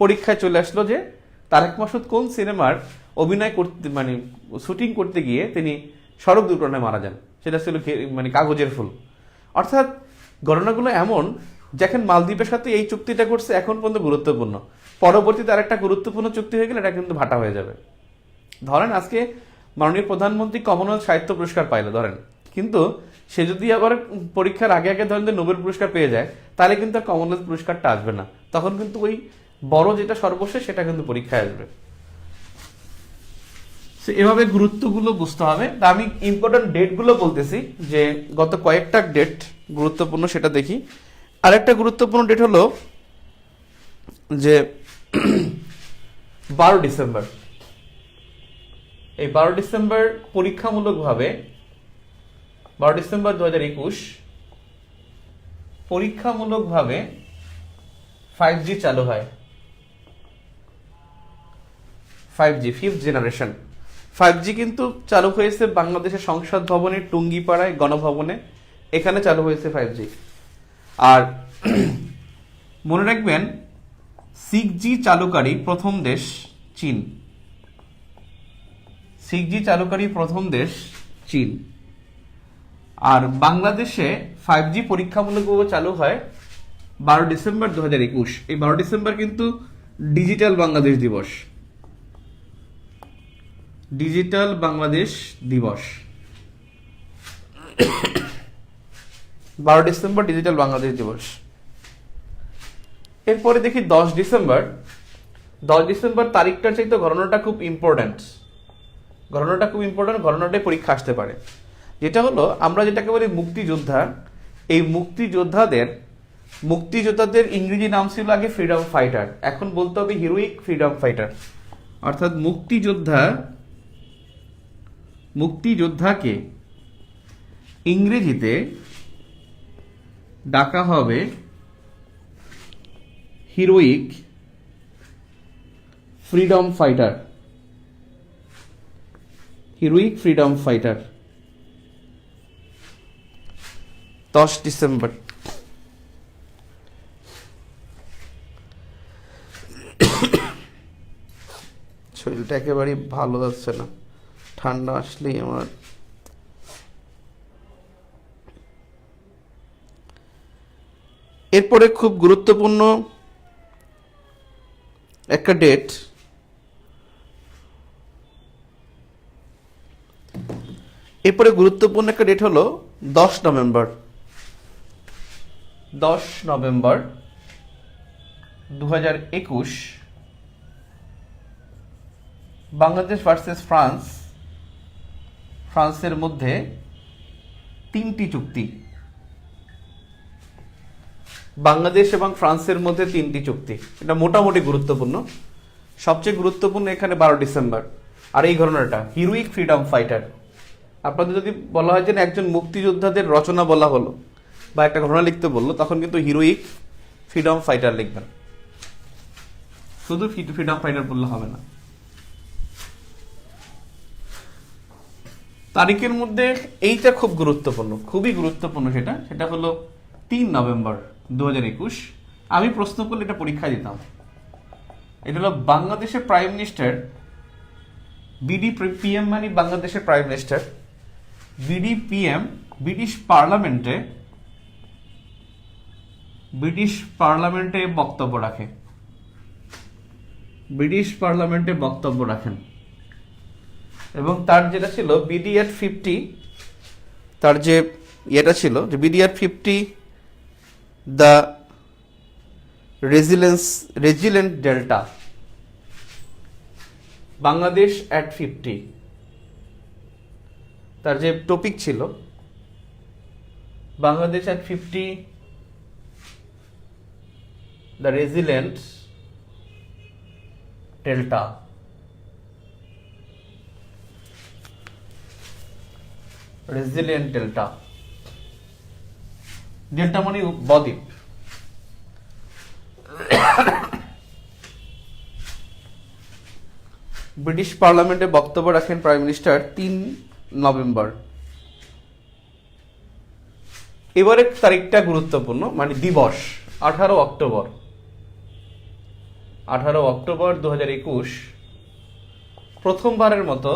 পরীক্ষায় চলে আসলো যে তারেক মাসুদ কোন সিনেমার অভিনয় করতে, মানে শুটিং করতে গিয়ে তিনি সড়ক দুর্ঘটনায় মারা যান, সেটা ছিল মানে কাগজের ফুল। অর্থাৎ ঘটনাগুলো এমন, যেখানে মালদ্বীপের সাথে এই চুক্তিটা করছে এখন পর্যন্ত গুরুত্বপূর্ণ, পরবর্তীতে আরেকটা গুরুত্বপূর্ণ চুক্তি হয়ে গেলে এটা কিন্তু ভাটা হয়ে যাবে। ধরেন আজকে মাননীয় প্রধানমন্ত্রী কমনওয়েলথ সাহিত্য পুরস্কার পাইলো ধরেন, কিন্তু সে যদি আবার পরীক্ষার আগে ধরেন নোবেল পুরস্কার পেয়ে যায়, তাহলে কিন্তু আর কমনওয়েলথ পুরস্কারটা আসবে না, তখন কিন্তু ওই বড় যেটা সর্বশেষ সেটা কিন্তু পরীক্ষায় আসবে। এভাবে গুরুত্বগুলো বুঝতে হবে। তা আমি ইম্পর্টেন্ট ডেটগুলো বলতেছি, যে গত কয়েকটা ডেট গুরুত্বপূর্ণ সেটা দেখি। আরেকটা গুরুত্বপূর্ণ ডেট হলো যে 12 ডিসেম্বর। এই 12 ডিসেম্বর পরীক্ষামূলকভাবে 12 ডিসেম্বর 2021 পরীক্ষামূলকভাবে 5G চালু হয়। 5G ফিফথ জেনারেশন 5G কিন্তু চালু হয়েছে বাংলাদেশের সংসদ ভবনের টুঙ্গিপাড়ায় গণভবনে, এখানে চালু হয়েছে 5G। আর মনে রাখবেন 6G চালুকারী প্রথম দেশ চীন। 6G চালুকারী প্রথম দেশ চীন। আর বাংলাদেশে 5G পরীক্ষামূলকভাবে চালু হয় 12 ডিসেম্বর 2021। এই 12 ডিসেম্বর কিন্তু ডিজিটাল বাংলাদেশ দিবস। ডিজিটাল বাংলাদেশ দিবস 12 ডিসেম্বর ডিজিটাল বাংলাদেশ দিবস। এরপরে দেখি 10 ডিসেম্বর। 10 ডিসেম্বর তারিখটা চাইতে ঘটনাটা খুব ইম্পর্ট্যান্ট। ঘটনাটাই পরীক্ষা আসতে পারে। যেটা হলো আমরা যেটাকে বলি মুক্তিযোদ্ধা, এই মুক্তিযোদ্ধাদের ইংরেজি নাম ছিল আগে ফ্রিডম ফাইটার, এখন বলতে হবে হিরোইক ফ্রিডম ফাইটার। অর্থাৎ মুক্তিযোদ্ধাকে ইংরেজিতে ডাকা হবে হিরোইক ফ্রিডম ফাইটার। 10 ডিসেম্বর। শরীরটা একেবারেই ভালো যাচ্ছে না, ঠান্ডা আসলেই আমার। এরপরে খুব গুরুত্বপূর্ণ একটা ডেট, হলো 10 নভেম্বর। 10 নভেম্বর 2021 বাংলাদেশ ভার্সেস ফ্রান্সের মধ্যে 3টি চুক্তি। বাংলাদেশ এবং ফ্রান্সের মধ্যে 3টি চুক্তি, এটা মোটামুটি গুরুত্বপূর্ণ। সবচেয়ে গুরুত্বপূর্ণ এখানে 12 ডিসেম্বর। আর এই ঘটনাটা হিরোইক ফ্রিডম ফাইটার। আপনাদের যদি বলা হয় যে একজন মুক্তিযোদ্ধাদের রচনা বলা হলো বা একটা ঘটনা লিখতে বললো, তখন কিন্তু হিরোইক ফ্রিডম ফাইটার লিখবেন, শুধু ফ্রিডম ফাইটার বললে হবে না। তারিখের মধ্যে এইটা খুব গুরুত্বপূর্ণ, খুবই গুরুত্বপূর্ণ। সেটা হলো 3 নভেম্বর 2021। আমি প্রশ্ন করলে এটা পরীক্ষা দিতাম। এটা হলো বাংলাদেশের প্রাইম মিনিস্টার, পিএম মানে বাংলাদেশের প্রাইম মিনিস্টার, পিএম ব্রিটিশ পার্লামেন্টে বক্তব্য রাখেন। এবং তার যেটা ছিল বিডিআর 50, তার যে ইয়েটা ছিল যে BDR 50 the resilient delta, Bangladesh at 50, তার যে টপিক ছিল Bangladesh at 50 the resilient delta. Delta মানে বদ্বীপ। ব্রিটিশ পার্লামেন্টে বক্তব্য রাখেন প্রাইম মিনিস্টার 3 নভেম্বর। এবারের তারিখটা গুরুত্বপূর্ণ, মানে দিবস 18 অক্টোবর 2021 প্রথমবারের মতো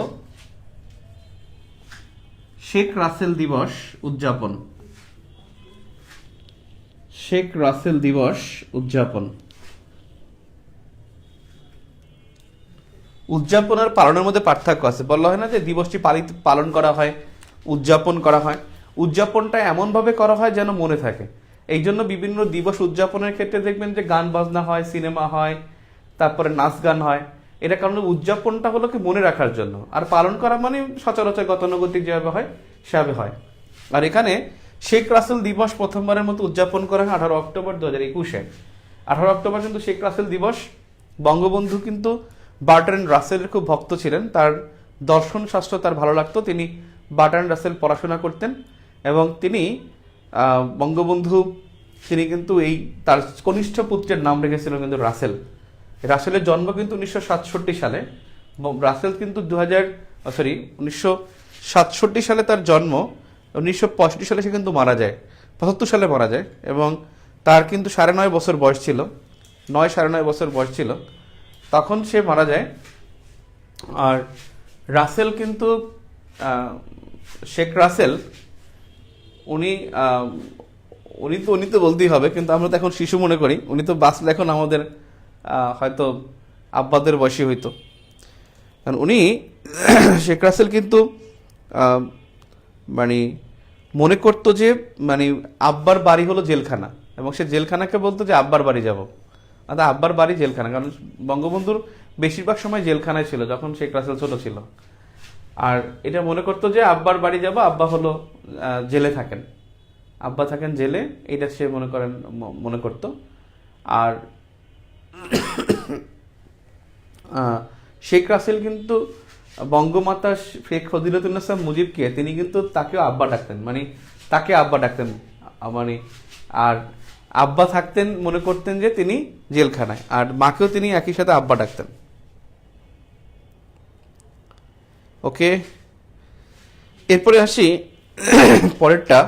শেখ রাসেল দিবস উদযাপন। উদযাপন আর পালনের মধ্যে পার্থক্য আছে। বলা হয় না যে দিবসটি পালন করা হয়, উদযাপন করা হয়। উদযাপনটা এমনভাবে করা হয় যেন মনে থাকে। এই জন্য বিভিন্ন দিবস উদযাপনের ক্ষেত্রে দেখবেন যে গান বাজনা হয়, সিনেমা হয়, তারপরে নাচ গান হয়। এটা কারণ উদযাপনটা হলো কি মনে রাখার জন্য, আর পালন করা মানে সচরাচর গতানুগতিক যেভাবে হয় সেভাবে হয়। আর এখানে শেখ রাসেল দিবস প্রথমবারের মতো উদযাপন করা হয় 18 অক্টোবর 2021। 18 অক্টোবর কিন্তু শেখ রাসেল দিবস। বঙ্গবন্ধু কিন্তু বার্ট্রান্ড রাসেলের খুব ভক্ত ছিলেন, তার দর্শন শাস্ত্র তার ভালো লাগতো। তিনি বার্ট্রান্ড রাসেল পড়াশোনা করতেন এবং বঙ্গবন্ধু কিন্তু তার কনিষ্ঠ পুত্রের নাম রেখেছিলেন কিন্তু রাসেলের জন্ম কিন্তু 1967 সালে। রাসেল কিন্তু 1967 সালে তার জন্ম, 1965 সালে সে কিন্তু মারা যায়, 75 সালে মারা যায়। এবং তার কিন্তু 9.5 বছর বয়স ছিল, 9.5 বছর বয়স ছিল তখন সে মারা যায়। আর রাসেল কিন্তু শেখ রাসেল উনি তো বলতেই হবে, কিন্তু আমরা তো এখন শিশু মনে করি। উনি তো বাঁচলে এখন আমাদের হয়তো আব্বাদের বয়সী হইতো। কারণ উনি শেখ রাসেল কিন্তু মানে মনে করতো যে মানে আব্বার বাড়ি হলো জেলখানা, এবং সে জেলখানাকে বলতো যে আব্বার বাড়ি যাব, আব্বার বাড়ি জেলখানা। কারণ বঙ্গবন্ধুর বেশিরভাগ সময় জেলখানায় ছিল যখন শেখ রাসেল ছোট ছিল। আর এটা মনে করতো যে আব্বার বাড়ি যাব, আব্বা হলো জেলে থাকেন, আব্বা থাকেন জেলে, এটা সে মনে করতো। আর শেখ রাসেল কিন্তু বঙ্গমাতা শেখ ফজিলাতুন্নেসা মুজিবকে তিনি কিন্তু তাকেও আব্বা ডাকতেন, মানে তাকে আব্বা ডাকতেন, মানে আর আব্বা থাকতেন মনে করতেন যে তিনি জেলখানায়, আর মাকেও তিনি একই সাথে আব্বা ডাকতেন। ওকে, এরপরে আসি পরেরটা।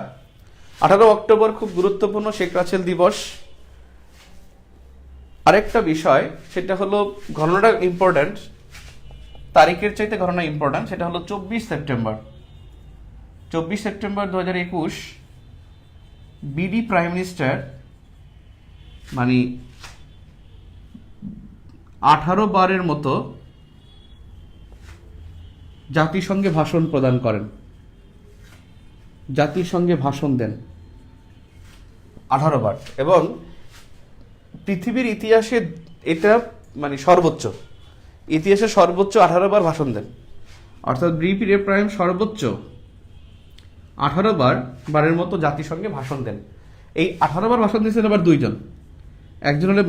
18 অক্টোবর খুব গুরুত্বপূর্ণ শেখ রাসেল দিবস। আরেকটা বিষয়, সেটা হলো ঘটনাটা ইম্পর্ট্যান্ট, তারিখের চাইতে ঘটনা ইম্পর্ট্যান্ট, সেটা হলো 24 September. 24 September 2021 BD prime minister মানে 18 বারের মতো জাতিসংঘে ভাষণ প্রদান করেন, জাতিসংঘে ভাষণ দেন 18 বার, এবং পৃথিবীর ইতিহাসে এটা মানে সর্বোচ্চ, ইতিহাসে সর্বোচ্চ 18 বার ভাষণ দেন। অর্থাৎ বিডি প্রাইম সর্বোচ্চ 18 বারের মতো জাতিসংঘে ভাষণ দেন। এই 18 বার ভাষণ দিয়েছেন আবার দুইজন, একজন হলেন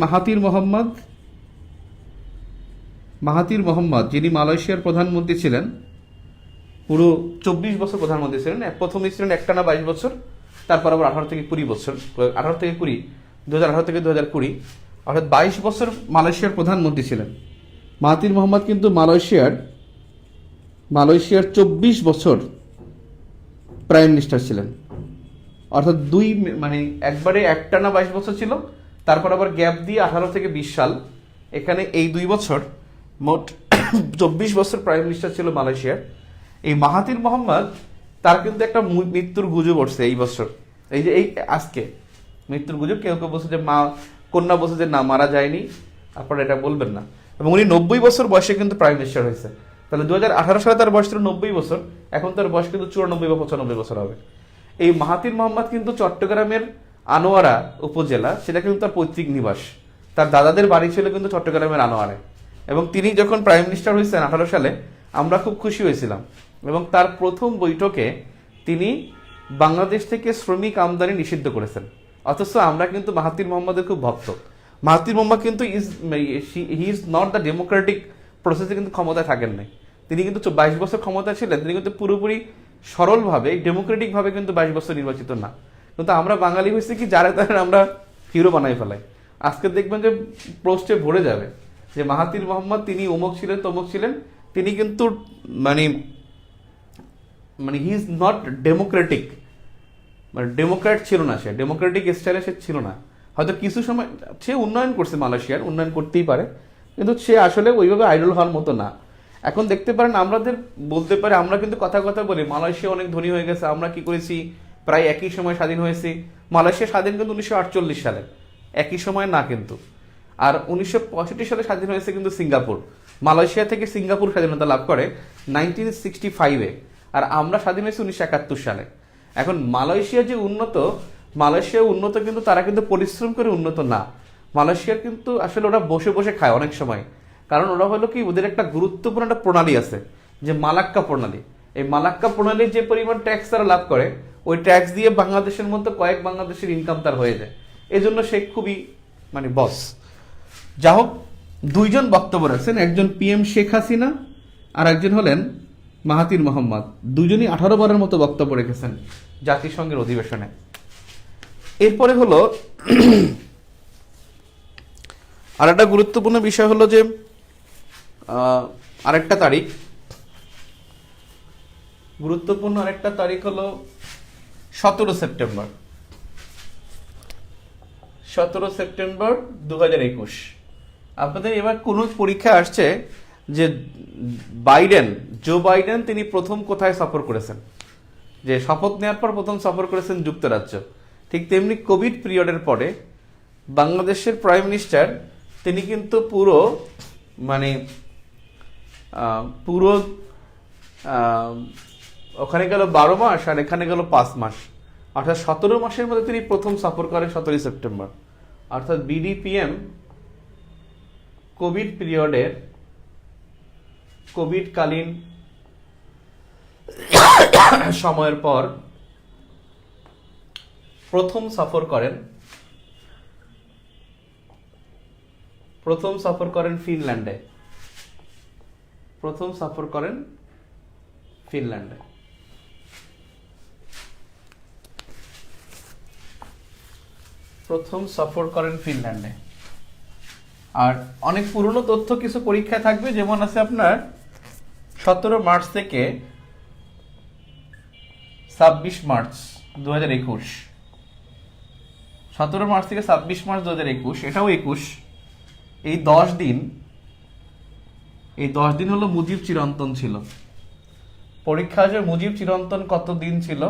মাহাতির মোহাম্মদ, যিনি মালয়েশিয়ার প্রধানমন্ত্রী ছিলেন, পুরো 24 বছর প্রধানমন্ত্রী ছিলেন। প্রথমে ছিলেন একটানা 22 বছর, তারপর আবার 18 থেকে 20 বছর, 18 থেকে 20, 2018 থেকে 2020, অর্থাৎ 22 বছর মালয়েশিয়ার প্রধানমন্ত্রী ছিলেন। মাহাতির মোহাম্মদ কিন্তু মালয়েশিয়ার 24 বছর প্রাইম মিনিস্টার ছিলেন। অর্থাৎ মানে একবারে একটানা 22 বছর ছিল, তারপর আবার গ্যাপ দিয়ে 18 থেকে 20 সাল, এখানে এই 2 বছর মোট 24 বছর প্রাইম মিনিস্টার ছিল মালয়েশিয়ার। এই মাহাতির মোহাম্মদ, তার কিন্তু একটা মৃত্যুর গুজব উঠছে এই বছর, এই যে এই আজকে মৃত্যুর গুজব, কেউ কেউ বলছে যে কন্যা বলছে যে না মারা যায়নি, আপনারা এটা বলবেন না। এবং উনি 90 বছর বয়সে কিন্তু প্রাইম মিনিস্টার হয়েছে। তাহলে 2018 সালে তার বয়স ছিল 90 বছর, এখন তার বয়স কিন্তু 94 বা 95 বছর হবে। এই মাহাতির মোহাম্মদ কিন্তু চট্টগ্রামের আনোয়ারা উপজেলা, সেটা কিন্তু তার পৈতৃক নিবাস, তার দাদাদের বাড়ি ছিল কিন্তু চট্টগ্রামের আনোয়ারায়। এবং তিনি যখন প্রাইম মিনিস্টার হয়েছেন 18 সালে, আমরা খুব খুশি হয়েছিলাম। এবং তার প্রথম বৈঠকে তিনি বাংলাদেশ থেকে শ্রমিক আমদানি নিষিদ্ধ করেছেন। অথচ আমরা কিন্তু মাহাতির মোহাম্মদের খুব ভক্ত। মাহাতির মোহাম্মদ কিন্তু he is not the Democratic প্রসেসে কিন্তু ক্ষমতায় থাকেন নাই। তিনি কিন্তু 22 বছর ক্ষমতা ছিলেন, তিনি কিন্তু পুরোপুরি সরলভাবে ডেমোক্রেটিকভাবে কিন্তু 22 বছর নির্বাচিত না। কিন্তু আমরা বাঙালি হয়েছি কি, যারা তারা আমরা হিরো বানাই ফেলাই। আজকে দেখবেন যে পোস্টে ভরে যাবে যে মাহাতির মোহাম্মদ তিনি অমুক ছিলেন তমুক ছিলেন, তিনি কিন্তু মানে হি ইজ নট ডেমোক্রেটিক, মানে ডেমোক্র্যাট ছিল না, সে ডেমোক্রেটিক স্টাইলে সে ছিল না। হয়তো কিছু সময় সে উন্নয়ন করছে, মালয়েশিয়ার উন্নয়ন করতেই পারে, কিন্তু সে আসলে ওইভাবে আইডল হওয়ার মতো না। এখন দেখতে পারেন আমাদের বলতে পারে, আমরা কিন্তু কথা বলি মালয়েশিয়া অনেক ধনী হয়ে গেছে, আমরা কি করেছি প্রায় একই সময় স্বাধীন হয়েছি। মালয়েশিয়া স্বাধীন কিন্তু 1948 সালে, একই সময় না কিন্তু। আর 1965 সালে স্বাধীন হয়েছে কিন্তু সিঙ্গাপুর, মালয়েশিয়া থেকে সিঙ্গাপুর স্বাধীনতা লাভ করে 1965-এ, আর আমরা স্বাধীন হয়েছি 1971 সালে। এখন মালয়েশিয়া যে উন্নত কিন্তু তারা কিন্তু পরিশ্রম করে উন্নত না। মালয়েশিয়ার কিন্তু আসলে ওরা বসে বসে খায় অনেক সময়, কারণ ওরা হলো কি, ওদের একটা গুরুত্বপূর্ণ একটা প্রণালী আছে যে মালাক্কা প্রণালী। এই মালাক্কা প্রণালীর যে পরিমাণ ট্যাক্স তারা লাভ করে, ওই ট্যাক্স দিয়ে বাংলাদেশের মতো কয়েক বাংলাদেশের ইনকাম তার হয়ে যায়। এই জন্য সে খুবই মানে বস। যা হোক, দুইজন বক্তব্য রাখছেন, একজন PM শেখ হাসিনা আর একজন হলেন মাহাতির মোহাম্মদ। দুজনই 18 বারের মতো বক্তব্য রেখেছেন জাতিসংঘের অধিবেশনে। এরপরে হলো আর একটা গুরুত্বপূর্ণ বিষয় হলো যে আরেকটা তারিখ হলো 17 সেপ্টেম্বর 2021। আপনাদের এবার কোন পরীক্ষা আসছে যে জো বাইডেন তিনি প্রথম কোথায় সফর করেছেন, যে শপথ নেওয়ার পর প্রথম সফর করেছেন যুক্তরাজ্য। ঠিক তেমনি কোভিড পিরিয়ডের পরে বাংলাদেশের প্রাইম মিনিস্টার তিনি কিন্তু পুরো মানে পুরো ওখানে গেল 12 মাস আর এখানে গেল 5 মাস, অর্থাৎ 17 মাসের মধ্যে তিনি প্রথম সফর করেন 17 সেপ্টেম্বর। অর্থাৎ বিডিপিএম কোভিড পিরিয়ডের কোভিডকালীন সময়ের পর প্রথম সফর করেন ফিনল্যান্ডে। প্রথম সফর করেন ফিনল্যান্ডে। আর অনেক পুরনো তথ্য কিছু পরীক্ষায় থাকবে, যেমন আছে আপনার 17 মার্চ থেকে 26 মার্চ 2021, 17 মার্চ থেকে 26 মার্চ 2021, এটাও 21। এই 10 দিন হলো মুজিব চিরন্তন ছিল। পরীক্ষা আসবে মুজিব চিরন্তন কত দিন ছিল?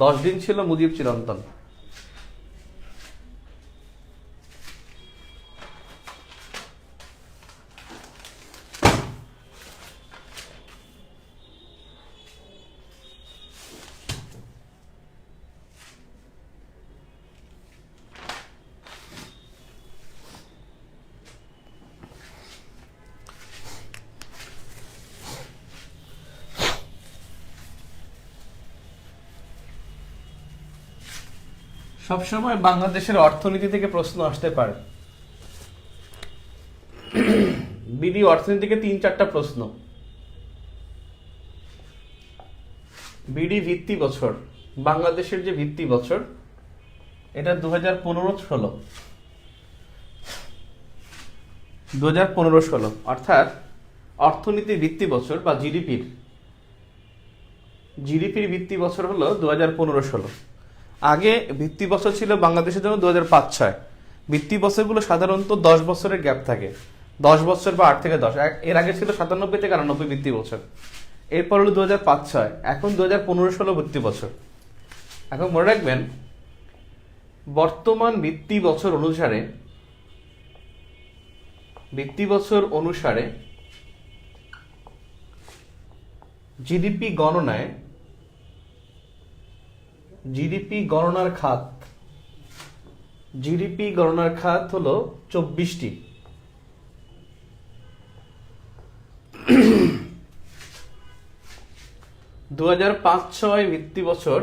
10 দিন ছিল মুজিব চিরন্তন। সবসময় বাংলাদেশের অর্থনীতি থেকে প্রশ্ন আসতে পারে। বিডি অর্থনীতি থেকে 3-4টা প্রশ্ন। বিডি ভিত্তি বছর, বাংলাদেশের যে ভিত্তি বছর, এটা 2015-16, 2015-16, অর্থাৎ অর্থনীতির ভিত্তি বছর বা জিডিপির ভিত্তি বছর হলো 2015-16। আগে ভিত্তি বছর ছিল বাংলাদেশের জন্য 2005-06। ভিত্তি বছরগুলো সাধারণত 10 বছরের গ্যাপ থাকে, 10 বছর বা 8 থেকে 10। এর আগে ছিল 97 থেকে 98 ভিত্তি বছর, এরপর হলো 2005-06, এখন 2015-16 ভিত্তি বছর। এখন মনে রাখবেন, বর্তমান ভিত্তি বছর অনুসারে জিডিপি গণনার খাত হলো 24টি। 2005-06 ভিত্তি বছর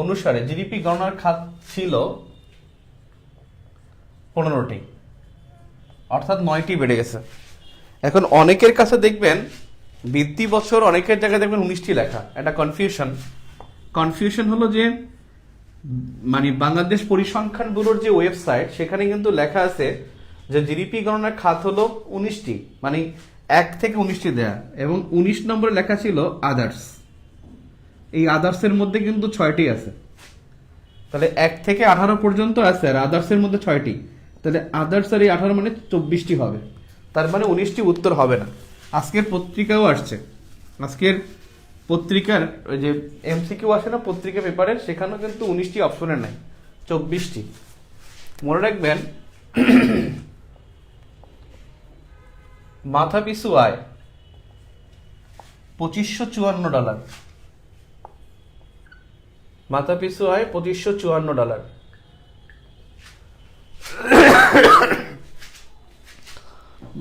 অনুসারে জিডিপি গণনার খাত ছিল 15টি, অর্থাৎ 9টি বেড়ে গেছে। এখন অনেকের কাছে দেখবেন ভিত্তি বছর, অনেকের জায়গায় দেখবেন 19টি লেখা। এটা কনফিউশন হলো যে মানে বাংলাদেশ পরিসংখ্যান ব্যুরোর যে ওয়েবসাইট, সেখানে কিন্তু লেখা আছে যে জিডিপি গণনার খাত হলো 19টি, মানে 1 থেকে 19টি দেয়া, এবং 19 নম্বরে লেখা ছিল আদার্স। এই আদার্সের মধ্যে কিন্তু 6টি আছে, তাহলে 1 থেকে 18 পর্যন্ত আছে, আর আদার্সের মধ্যে 6টি, তাহলে আদার্স আর এই 18 মানে 24টি হবে। তার মানে 19টি উত্তর হবে না। আজকের পত্রিকাও আসছে, আজকের পত্রিকার ওই যে এমসিকিউ আসে না পত্রিকা পেপারের, সেখানেও কিন্তু 19টি অপশনের নাই, 24টি। মনে রাখবেন, মাথাপিছু আয় $2554। মাথাপিছু আয় $2554।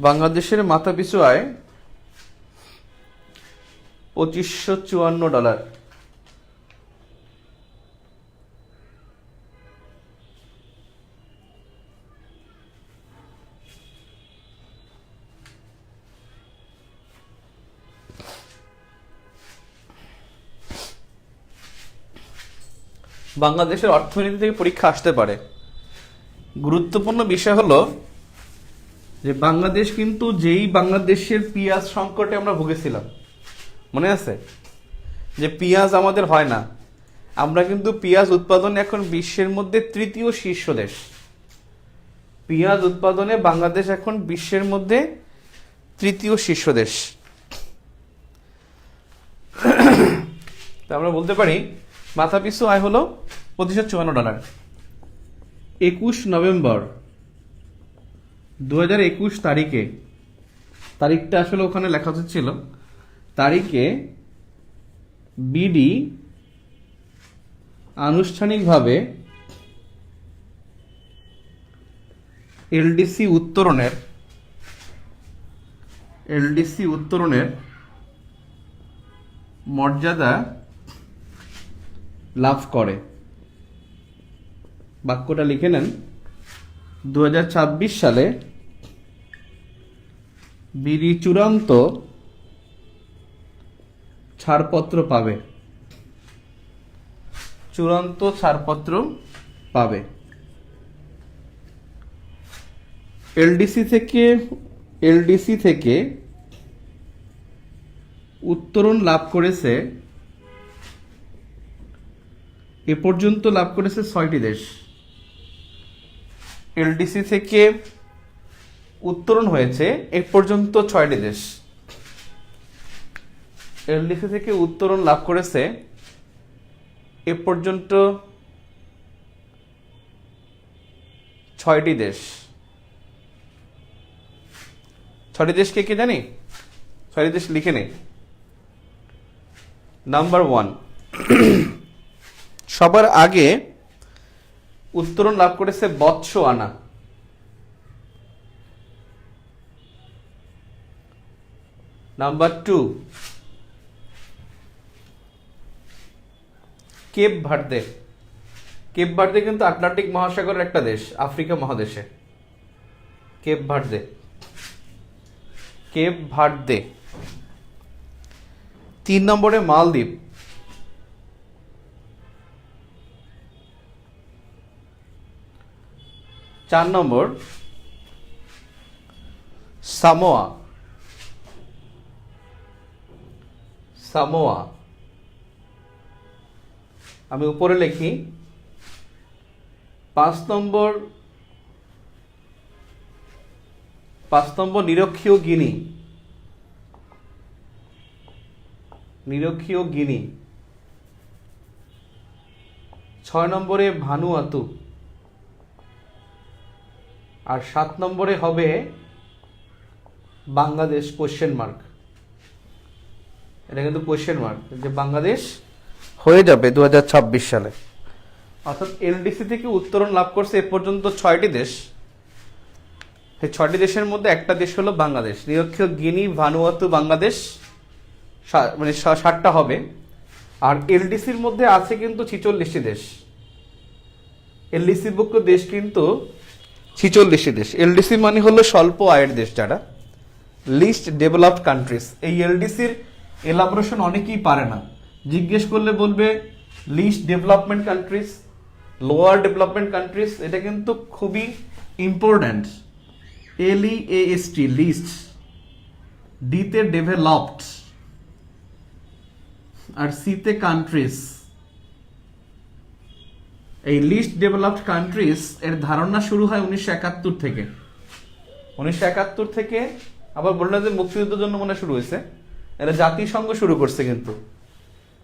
বাংলাদেশের মাথাপিছু আয় $2554। বাংলাদেশের অর্থনীতি থেকে পরীক্ষা আসতে পারে। গুরুত্বপূর্ণ বিষয় হলো যে বাংলাদেশ কিন্তু বাংলাদেশের পেঁয়াজ সংকটে আমরা ভুগেছিলাম, মনে আছে যে পেঁয়াজ আমাদের হয় না, আমরা কিন্তু পেঁয়াজ উৎপাদনে এখন বিশ্বের মধ্যে 3য় শীর্ষ দেশ। পেঁয়াজ উৎপাদনে বাংলাদেশ এখন বিশ্বের মধ্যে 3য় শীর্ষ দেশ। তা আমরা বলতে পারি মাথাপিছু আয় হলো $2554। 21 নভেম্বর 2021 তারিখে, তারিখটা আসলে ওখানে লেখা উচিত ছিল, তারিখে বিডি আনুষ্ঠানিকভাবে এলডিসি উত্তরণের মর্যাদা লাভ করে। বাক্যটা লিখে নেন। 2026 সালে বিডি চূড়ান্ত ছাড়পত্র পাবে। এলডিসি থেকে উত্তরণ লাভ করেছে, এ পর্যন্ত লাভ করেছে 6টি দেশ। এলডিসি থেকে উত্তরণ হয়েছে এ পর্যন্ত 6টি দেশ। এলডিসি থেকে উত্তরণ লাভ করেছে এ পর্যন্ত 6টি দেশ। 6টি দেশ কে জানি? 6টি দেশ লিখে নেই। নাম্বার 1, সবার আগে উত্তরণ লাভ করেছে Botswana. Number 2, Cape Verde. Cape Verde কিন্তু আটলান্টিক মহাসাগরের একটা দেশ, আফ্রিকা মহাদেশে। Cape Verde. 3 নম্বরে মালদ্বীপ। 4 নম্বর সামোয়া। আমি উপরে লিখি। 5 নম্বর নিরক্ষীয় গিনি। 6 নম্বরে ভানুয়াতু। আর 7 নম্বরে হবে বাংলাদেশ, কোশ্চেন মার্ক। এটা কিন্তু কোশ্চেন মার্ক যে বাংলাদেশ হয়ে যাবে 2026 সালে। অর্থাৎ এলডিসি থেকে উত্তরণ লাভ করছে এ পর্যন্ত 6টি দেশ। এই 6টি দেশের মধ্যে একটা দেশ হলো বাংলাদেশ। নিরক্ষীয় গিনি, ভানুয়াতু, বাংলাদেশ, মানে 7টা হবে। আর এলডিসির মধ্যে আছে কিন্তু 46টি দেশ। এলডিসিভুক্ত দেশ কিন্তু 46টি দেশ। এলডিসি মানে হলো স্বল্প আয়ের দেশ, যারা লিস্ট ডেভেলপড কান্ট্রিজ। এই এলডিসির এলাবোরেশন অনেকেই পারে না, জিজ্ঞেস করলে বলবে least development countries, lower development countries. এটা কিন্তু খুবই ইম্পর্ট্যান্ট। LEAST, লিস্ট, ডিতে ডেভেলপড, আর সিতে কান্ট্রিজ। এই লিস্ট ডেভেলপড কান্ট্রিজ এর ধারণা শুরু হয় 1971 থেকে। 1971 থেকে আবার বললো যে মুক্তিযুদ্ধের জন্য মনে শুরু হয়েছে। এটা জাতিসংঘ শুরু করছে, কিন্তু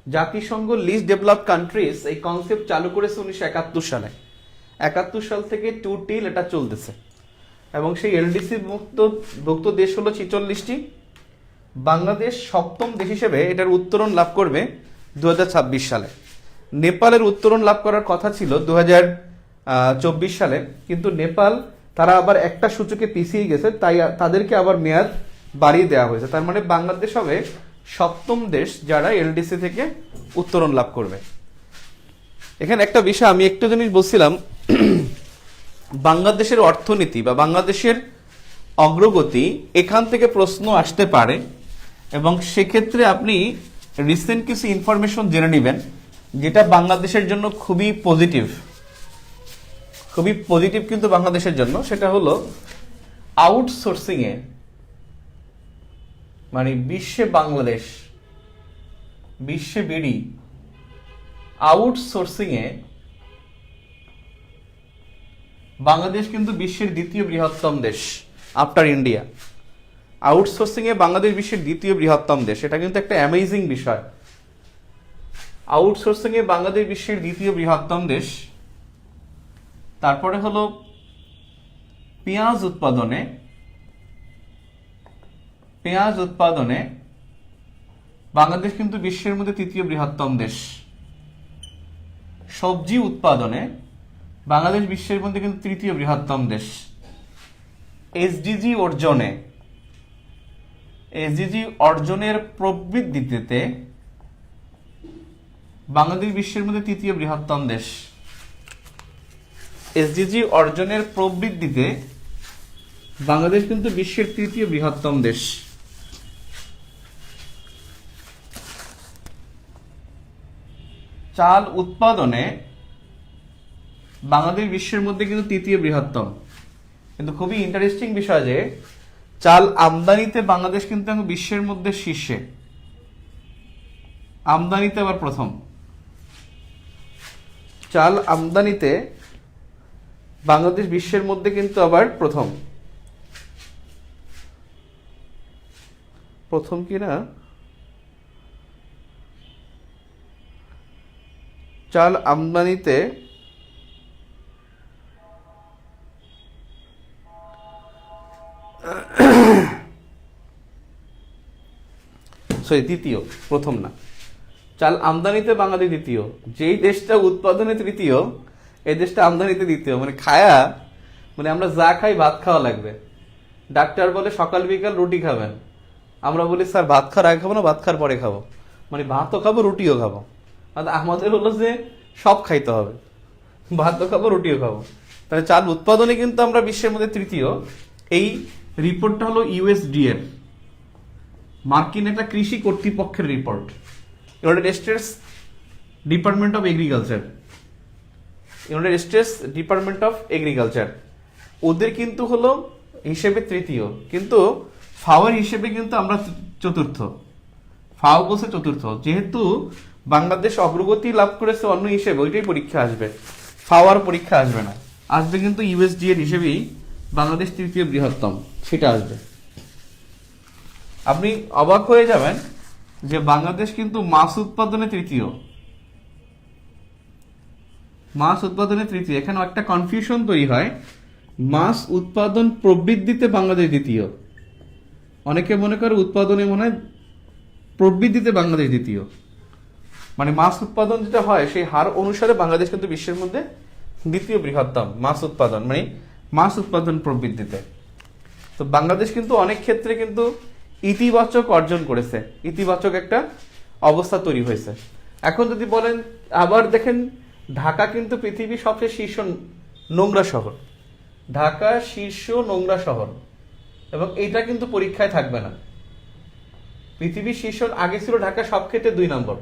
জাতিসংঘ লিস্ট ডেভেলপড কান্ট্রিজ এই কনসেপ্ট চালু করেছে 1971 সালে। 71 সাল থেকে টু টিল এটা চলতেছে। এবং সেই এলডিসি ভুক্ত দেশ হলো 46টি। বাংলাদেশ 7ম দেশ হিসেবে এটার উত্তরণ লাভ করবে 2026 সালে। নেপালের উত্তরণ লাভ করার কথা ছিল 2024 সালে, কিন্তু নেপাল তারা আবার একটা সূচকে পিছিয়ে গেছে, তাই তাদেরকে আবার মেয়াদ বাড়িয়ে দেওয়া হয়েছে। তার মানে বাংলাদেশ হবে 7ম দেশ যারা এলডিসি থেকে উত্তরণ লাভ করবে। এখানে একটা বিষয় আমি একটু জিনিস বলছিলাম, বাংলাদেশের অর্থনীতি বা বাংলাদেশের অগ্রগতি, এখান থেকে প্রশ্ন আসতে পারে। এবং সেক্ষেত্রে আপনি রিসেন্ট কিছু ইনফরমেশন জেনে নেবেন যেটা বাংলাদেশের জন্য খুবই পজিটিভ কিন্তু বাংলাদেশের জন্য। সেটা হলো আউটসোর্সিং এ, মানে বিশ্বে বাংলাদেশ, বিশ্বে বিডি আউটসোর্সিং এ বাংলাদেশ কিন্তু বিশ্বের 2য় বৃহত্তম দেশ আফটার ইন্ডিয়া। আউটসোর্সিং এ বাংলাদেশ বিশ্বের 2য় বৃহত্তম দেশ। এটা কিন্তু একটা অ্যামেজিং বিষয়। আউটসোর্সিং এ বাংলাদেশ বিশ্বের 2য় বৃহত্তম দেশ। তারপরে হলো পেঁয়াজ উৎপাদনে বাংলাদেশ কিন্তু বিশ্বের মধ্যে তৃতীয় বৃহত্তম দেশ। সবজি উৎপাদনে বাংলাদেশ বিশ্বের মধ্যে কিন্তু তৃতীয় বৃহত্তম দেশ। এসডিজি অর্জনের প্রবৃদ্ধিতে বাংলাদেশ বিশ্বের মধ্যে তৃতীয় বৃহত্তম দেশ। এসডিজি অর্জনের প্রবৃদ্ধিতে বাংলাদেশ কিন্তু বিশ্বের তৃতীয় বৃহত্তম দেশ। চাল উৎপাদনে বাংলাদেশ বিশ্বের মধ্যে কিন্তু তৃতীয় বৃহত্তম। কিন্তু খুবই ইন্টারেস্টিং বিষয় যে চাল আমদানিতে বাংলাদেশ কিন্তু বিশ্বের মধ্যে শীর্ষে, আমদানিতে আবার প্রথম। চাল আমদানিতে বাংলাদেশ বিশ্বের মধ্যে কিন্তু আবার প্রথম কি না? চাল আমদানিতে দ্বিতীয়, প্রথম না। চাল আমদানিতে বাংলাদেশ দ্বিতীয়। যেই দেশটা উৎপাদনে তৃতীয়, এই দেশটা আমদানিতে দ্বিতীয়। মানে আমরা যা খাই ভাত খাওয়া লাগবে। ডাক্তার বলে সকাল বিকাল রুটি খাবেন, আমরা বলি স্যার ভাত খাওয়ার আগে খাবো না, ভাত খাওয়ার পরে খাবো। মানে ভাতও খাবো রুটিও খাবো। আমাদের হলো যে সব খাইতে হবে, ভাতও খাবো রুটিও খাবো। তাহলে চাল উৎপাদনে কিন্তু আমরা বিশ্বের মধ্যে তৃতীয়। এই রিপোর্টটা হলো ইউএসডিএর, মার্কিন একটা কৃষি কর্তৃপক্ষের report. United states department of agriculture ওদের কিন্তু হলো হিসেবে তৃতীয়, কিন্তু ফাওয়ের হিসেবে কিন্তু আমরা চতুর্থ। ফাও বলছে চতুর্থ। যেহেতু বাংলাদেশ অগ্রগতি লাভ করেছে অন্য হিসেবে, ওইটাই পরীক্ষা আসবে, ফাওয়ার পরীক্ষা আসবে না। আসবে কিন্তু ইউএসডি এর হিসেবেই বাংলাদেশ তৃতীয় বৃহত্তম, সেটা আসবে। আপনি অবাক হয়ে যাবেন যে বাংলাদেশ কিন্তু মাছ উৎপাদনে তৃতীয়। এখানে একটা কনফিউশন তৈরি হয়, মাছ উৎপাদন প্রবৃদ্ধিতে বাংলাদেশ দ্বিতীয়। অনেকে মনে করে উৎপাদনে মনে হয় প্রবৃদ্ধিতে বাংলাদেশ দ্বিতীয়। মানে মাছ উৎপাদন যেটা হয় সেই হার অনুসারে বাংলাদেশ কিন্তু বিশ্বের মধ্যে দ্বিতীয় বৃহত্তম মাছ উৎপাদন, মানে মাছ উৎপাদন প্রবৃদ্ধিতে। তো বাংলাদেশ কিন্তু অনেক ক্ষেত্রে কিন্তু ইতিবাচক অর্জন করেছে, ইতিবাচক একটা অবস্থা তৈরি হয়েছে। এখন যদি বলেন, আবার দেখেন ঢাকা কিন্তু পৃথিবীর সবচেয়ে শীর্ষ নোংরা শহর। ঢাকা শীর্ষ নোংরা শহর, এবং এইটা কিন্তু পরীক্ষায় থাকবে না। পৃথিবীর শীর্ষ আগে ছিল ঢাকা সব ক্ষেত্রে 2 নম্বর।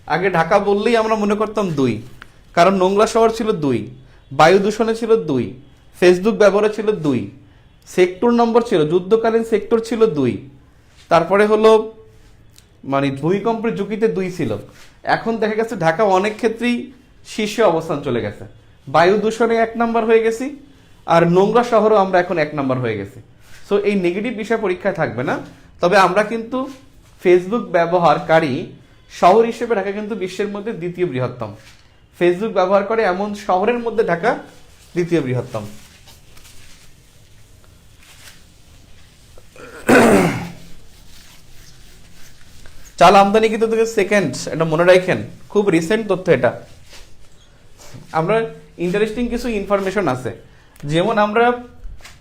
আগে ঢাকা বললেই আমরা মনে করতাম 2, কারণ নোংরা শহর ছিল 2, বায়ু দূষণে ছিল 2, ফেসবুক ব্যবহারে ছিল 2, সেক্টর নম্বর ছিল, যুদ্ধকালীন সেক্টর ছিল 2, তারপরে হলো মানে ভূমিকম্পের ঝুঁকিতে 2 ছিল। এখন দেখা গেছে ঢাকা অনেক ক্ষেত্রেই শীর্ষে অবস্থান চলে গেছে। বায়ু দূষণে 1 নম্বর হয়ে গেছি, আর নোংরা শহরও আমরা এখন 1 নম্বর হয়ে গেছি। সো এই নেগেটিভ বিষয় পরীক্ষায় থাকবে না। তবে আমরা কিন্তু ফেসবুক ব্যবহারকারী শহর হিসেবে ঢাকা কিন্তু বিশ্বের মধ্যে দ্বিতীয় বৃহত্তম। ফেসবুক ব্যবহার করে এমন শহরের মধ্যে ঢাকা দ্বিতীয় বৃহত্তম। চাল আমদানি কিন্তু সেকেন্ড, এটা মনে রাখেন, খুব রিসেন্ট তথ্য এটা। আমরা ইন্টারেস্টিং কিছু ইনফরমেশন আছে, যেমন আমরা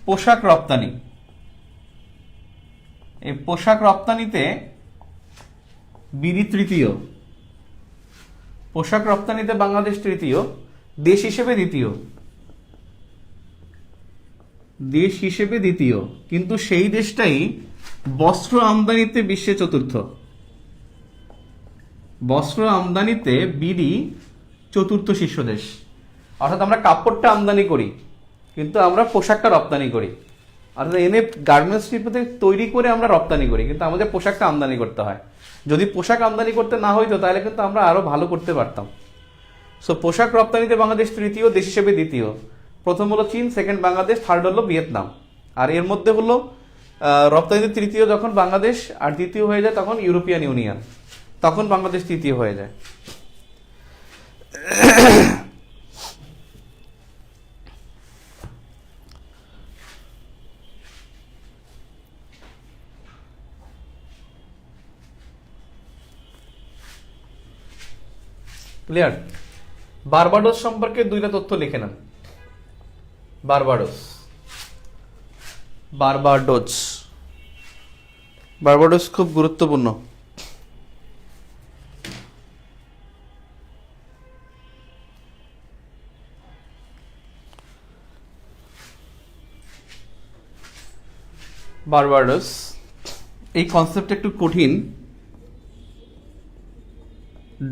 পোশাক রপ্তানি, এই পোশাক রপ্তানিতে বিডি তৃতীয়, পোশাক রপ্তানিতে বাংলাদেশ তৃতীয়, দেশ হিসেবে দ্বিতীয়, কিন্তু সেই দেশটাই বস্ত্র আমদানিতে বিশ্বে চতুর্থ। বস্ত্র আমদানিতে বিডি চতুর্থ শীর্ষ দেশ। অর্থাৎ আমরা কাপড়টা আমদানি করি, কিন্তু আমরা পোশাকটা রপ্তানি করি। অর্থাৎ এনে গার্মেন্টস তৈরি করে আমরা রপ্তানি করি, কিন্তু আমাদের পোশাকটা আমদানি করতে হয়। যদি পোশাক আমদানি করতে না হইতো তাহলে কিন্তু আমরা আরো ভালো করতে পারতাম। সো পোশাক রপ্তানিতে বাংলাদেশ তৃতীয়, দেশ হিসেবে দ্বিতীয়। প্রথম হলো চীন, সেকেন্ড বাংলাদেশ, থার্ড হলো ভিয়েতনাম। আর এর মধ্যে হলো রপ্তানিতে তৃতীয় যখন বাংলাদেশ, আর দ্বিতীয় হয়ে যায় তখন ইউরোপিয়ান ইউনিয়ন, তখন বাংলাদেশ তৃতীয় হয়ে যায়। ক্লিয়ার? বারবাডোস সম্পর্কে দুইটা তথ্য লিখে নেন। বারবাডোস, বারবাডোস, বারবাডোস খুব গুরুত্বপূর্ণ। বারবাডোস, এই কনসেপ্ট একটু কঠিন।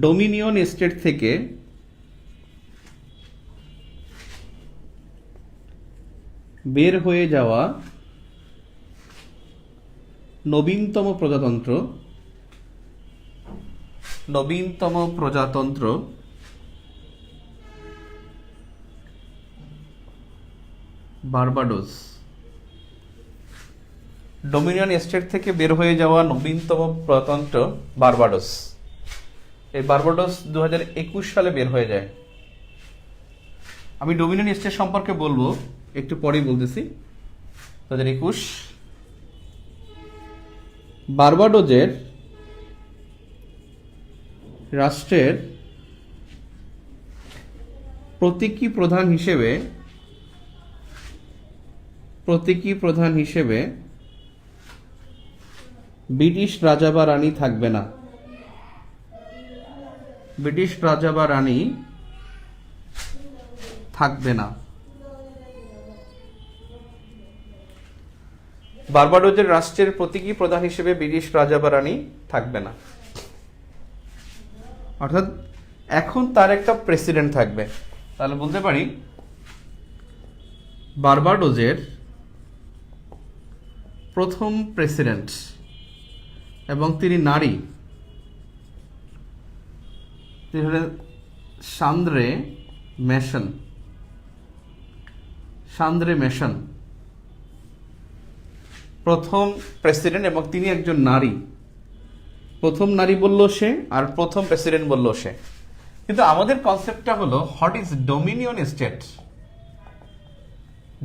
ডোমিনিয়ন স্টেট থেকে বের হয়ে যাওয়া নবীনতম প্রজাতন্ত্র, নবীনতম প্রজাতন্ত্র বারবাডোস। ডোমিনিয়ন স্টেট থেকে বের হয়ে যাওয়া নবীনতম প্রজাতন্ত্র বারবাডোস। এই বারবাডোস 2021 সালে বের হয়ে যায়। আমি ডোমিনিয়ন স্টেট সম্পর্কে বলবো, একটু পরেই বলতেছি। 2021 বারবাডোজের রাষ্ট্রের প্রতীকী প্রধান হিসেবে ব্রিটিশ রাজা বা রানী থাকবে না। ব্রিটিশ রাজা বা রানী থাকবে না। বারবাডোজের রাষ্ট্রের প্রতীকী প্রধান হিসেবে ব্রিটিশ রাজা বা রানী থাকবে না, অর্থাৎ এখন তার একটা প্রেসিডেন্ট থাকবে। তাহলে বলতে পারি বারবাডোজের প্রথম প্রেসিডেন্ট, এবং তিনি নারী, তিনি হলেন সান্দ্রে মেশন। সান্দ্রে মেশন প্রথম প্রেসিডেন্ট, এবং তিনি একজন নারী। প্রথম নারী বলল সে, আর প্রথম প্রেসিডেন্ট বলল সে। কিন্তু আমাদের কনসেপ্টটা হলো what is dominion state.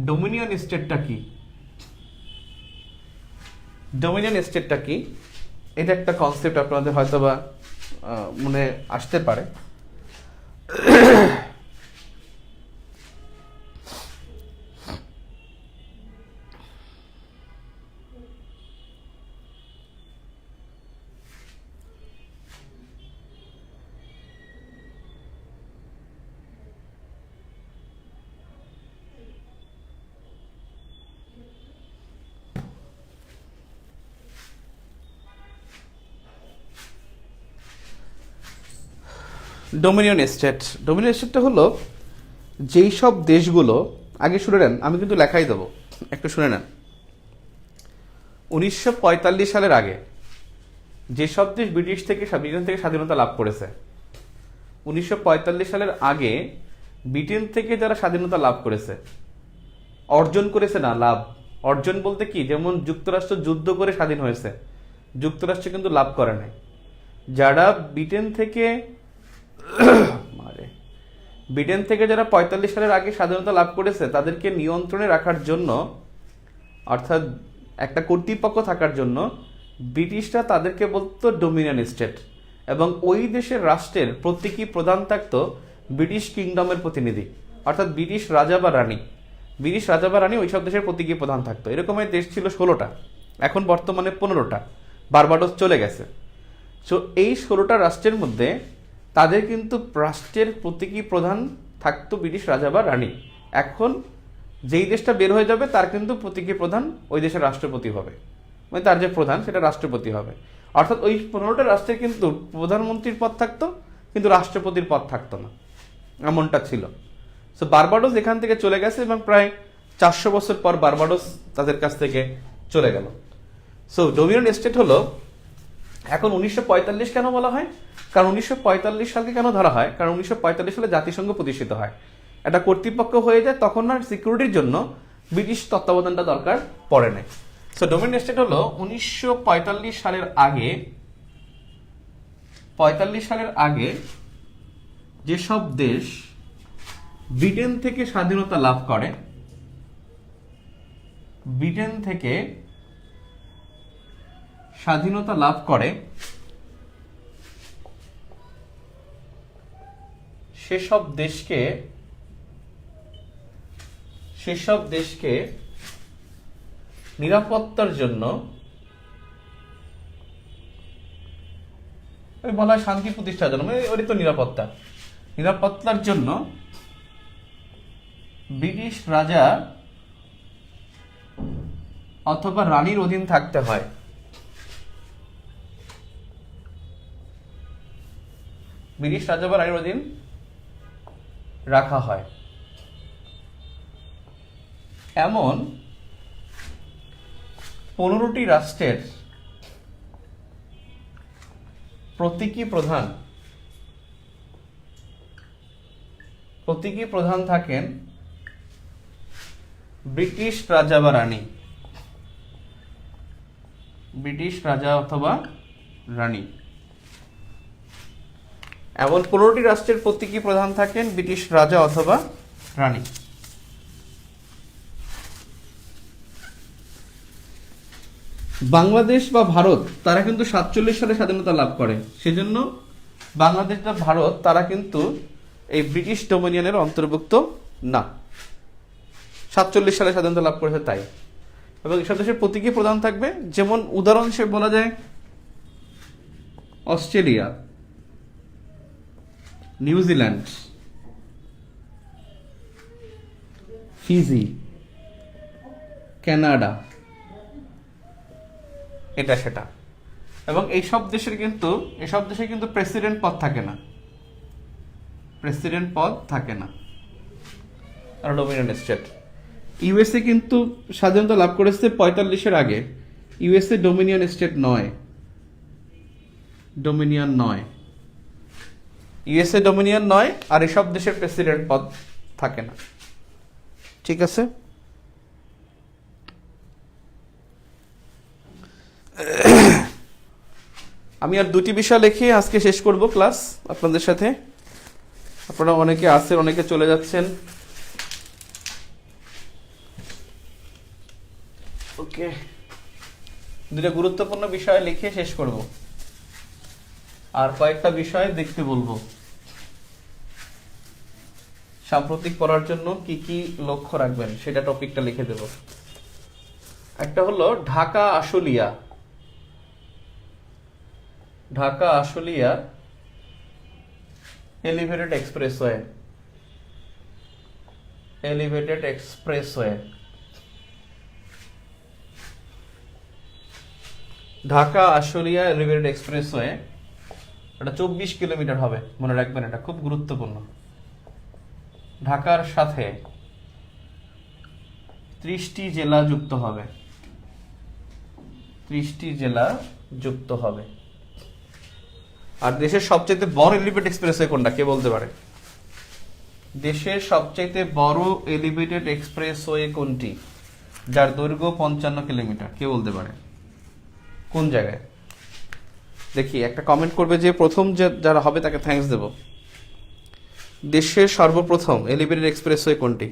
Dominion স্টেটটা কি? ডোমিনিয়ন স্টেটটা কি, এটা একটা কনসেপ্ট আপনাদের হয়তোবা মনে আসতে পারে। ডোমিনিয়ন স্টেট, ডোমিনিয়ন স্টেটটা হলো যেই সব দেশগুলো, আগে শুনে নেন, আমি কিন্তু লেখাই দেবো, একটু শুনে নেন। 1945 সালের আগে যেসব দেশ ব্রিটিশ থেকে স্বাধীনতা লাভ করেছে, 1945 সালের আগে ব্রিটেন থেকে যারা স্বাধীনতা লাভ করেছে, অর্জন করেছে না, লাভ, অর্জন বলতে কি, যেমন যুক্তরাষ্ট্র যুদ্ধ করে স্বাধীন হয়েছে, যুক্তরাষ্ট্র কিন্তু লাভ করে নাই। যারা ব্রিটেন থেকে যারা 45 সালের আগে স্বাধীনতা লাভ করেছে, তাদেরকে নিয়ন্ত্রণে রাখার জন্য, অর্থাৎ একটা কর্তৃপক্ষ থাকার জন্য, ব্রিটিশরা তাদেরকে বলতো ডোমিনিয়ন স্টেট, এবং ওই দেশের রাষ্ট্রের প্রতীকী প্রধান থাকতো ব্রিটিশ কিংডমের প্রতিনিধি, অর্থাৎ ব্রিটিশ রাজা বা রানী। ব্রিটিশ রাজা বা রানী ওইসব দেশের প্রতীকী প্রধান থাকতো। এরকমের দেশ ছিল 16টা, এখন বর্তমানে 15টা, বারবাডোস চলে গেছে। সো এই 16টা রাষ্ট্রের মধ্যে তাদের কিন্তু রাষ্ট্রের প্রতীকী প্রধান থাকতো ব্রিটিশ রাজা বা রানী। এখন যেই দেশটা বের হয়ে যাবে তার কিন্তু প্রতীকী প্রধান ওই দেশের রাষ্ট্রপতি হবে, মানে তার যে প্রধান সেটা রাষ্ট্রপতি হবে। অর্থাৎ ওই 15টা রাষ্ট্রের কিন্তু প্রধানমন্ত্রীর পদ থাকতো, কিন্তু রাষ্ট্রপতির পদ থাকতো না, এমনটা ছিল। সো বারবাডোস এখান থেকে চলে গেছে, এবং প্রায় 400 বছর পর বারবাডোস তাদের কাছ থেকে চলে গেল। সো ডোমিনিয়ন স্টেট হলো, এখন 1945 কেন বলা হয়? কারণ 1945 সালকে কেন ধরা হয়? কারণ 1945 সালে জাতিসংঘ প্রতিষ্ঠিত হয়, একটা কর্তৃপক্ষ হয়ে যায়, তখন আর সিকিউরিটির জন্য ব্রিটিশ তত্ত্বাবধানটা দরকার পড়ে নাই। সো ডোমিনিয়ন স্টেট হলো 1945 সালের আগে, 45 সালের আগে যেসব দেশ ব্রিটেন থেকে স্বাধীনতা লাভ করে, ব্রিটেন থেকে স্বাধীনতা লাভ করে, সেসব দেশকে নিরাপত্তার জন্য বলা হয় শান্তি প্রতিষ্ঠার জন্য, ওই তো নিরাপত্তার জন্য ব্রিটিশ রাজা অথবা রানীর অধীন থাকতে হয়। ব্রিটিশ রাজা বা রানীর অধীন রাখা হয় এমন 15টি রাষ্ট্রের প্রতীকী প্রধান থাকেন ব্রিটিশ রাজা বা রানী, ব্রিটিশ রাজা অথবা রানী। এমন 15টি রাষ্ট্রের প্রতীকী প্রধান থাকেন ব্রিটিশ রাজা অথবা রানী। বাংলাদেশ বা ভারত তারা কিন্তু 47 সালে স্বাধীনতা লাভ করে, সেজন্য বাংলাদেশ বা ভারত তারা কিন্তু এই ব্রিটিশ ডোমিনিয়নের অন্তর্ভুক্ত না। 47 সালে স্বাধীনতা লাভ করেছে তাই। এবং এসব দেশের প্রতীকী প্রধান থাকবে, যেমন উদাহরণ হিসেবে বলা যায় অস্ট্রেলিয়া, নিউজিল্যান্ড, ফিজি, কানাডা, এটা সেটা। এবং এসব দেশে কিন্তু প্রেসিডেন্ট পদ থাকে না, আর ডোমিনিয়ন স্টেট। ইউএসএ কিন্তু স্বাধীনতা লাভ করেছে 45-এর আগে। ইউএসএ ডোমিনিয়ন স্টেট নয়, ইউএসএ ডোমিনিয়ন নয়, আর এসব দেশের প্রেসিডেন্ট পদ থাকে না। ঠিক আছে, আমি আর 2টি বিষয় লিখে আজকে শেষ করব ক্লাস আপনাদের সাথে। আপনারা অনেকে আছেন, অনেকে চলে যাচ্ছেন। ওকে, 2টা গুরুত্বপূর্ণ বিষয় লিখে শেষ করব, আর কয়েকটা বিষয় দেখতে বলবো। সাম্প্রতিক পড়ার জন্য কি কি লক্ষ্য রাখবেন সেটা টপিকটা লিখে দেব। একটা হলো Dhaka Ashulia elevated expressway. Dhaka Ashulia elevated expressway, এটা 24 কিলোমিটার হবে, মনে রাখবেন, এটা খুব গুরুত্বপূর্ণ। ঢাকার সাথে 30টি জেলা যুক্ত হবে। আর দেশের সবচেয়ে বড় এলিভেটেড এক্সপ্রেসওয়ে কোনটা, কে বলতে পারে? দেশের সবচেয়ে বড় এলিভেটেড এক্সপ্রেসওয়ে কোনটি, যার দৈর্ঘ্য 55 কিলোমিটার? কে বলতে পারে কোন জায়গায়? দেখি, একটা কমেন্ট করবে যে প্রথম যারা হবে তাকে থ্যাঙ্কস দেব। দেশের সর্বপ্রথম এলিভেটেড এক্সপ্রেসওয়ে কোনটি?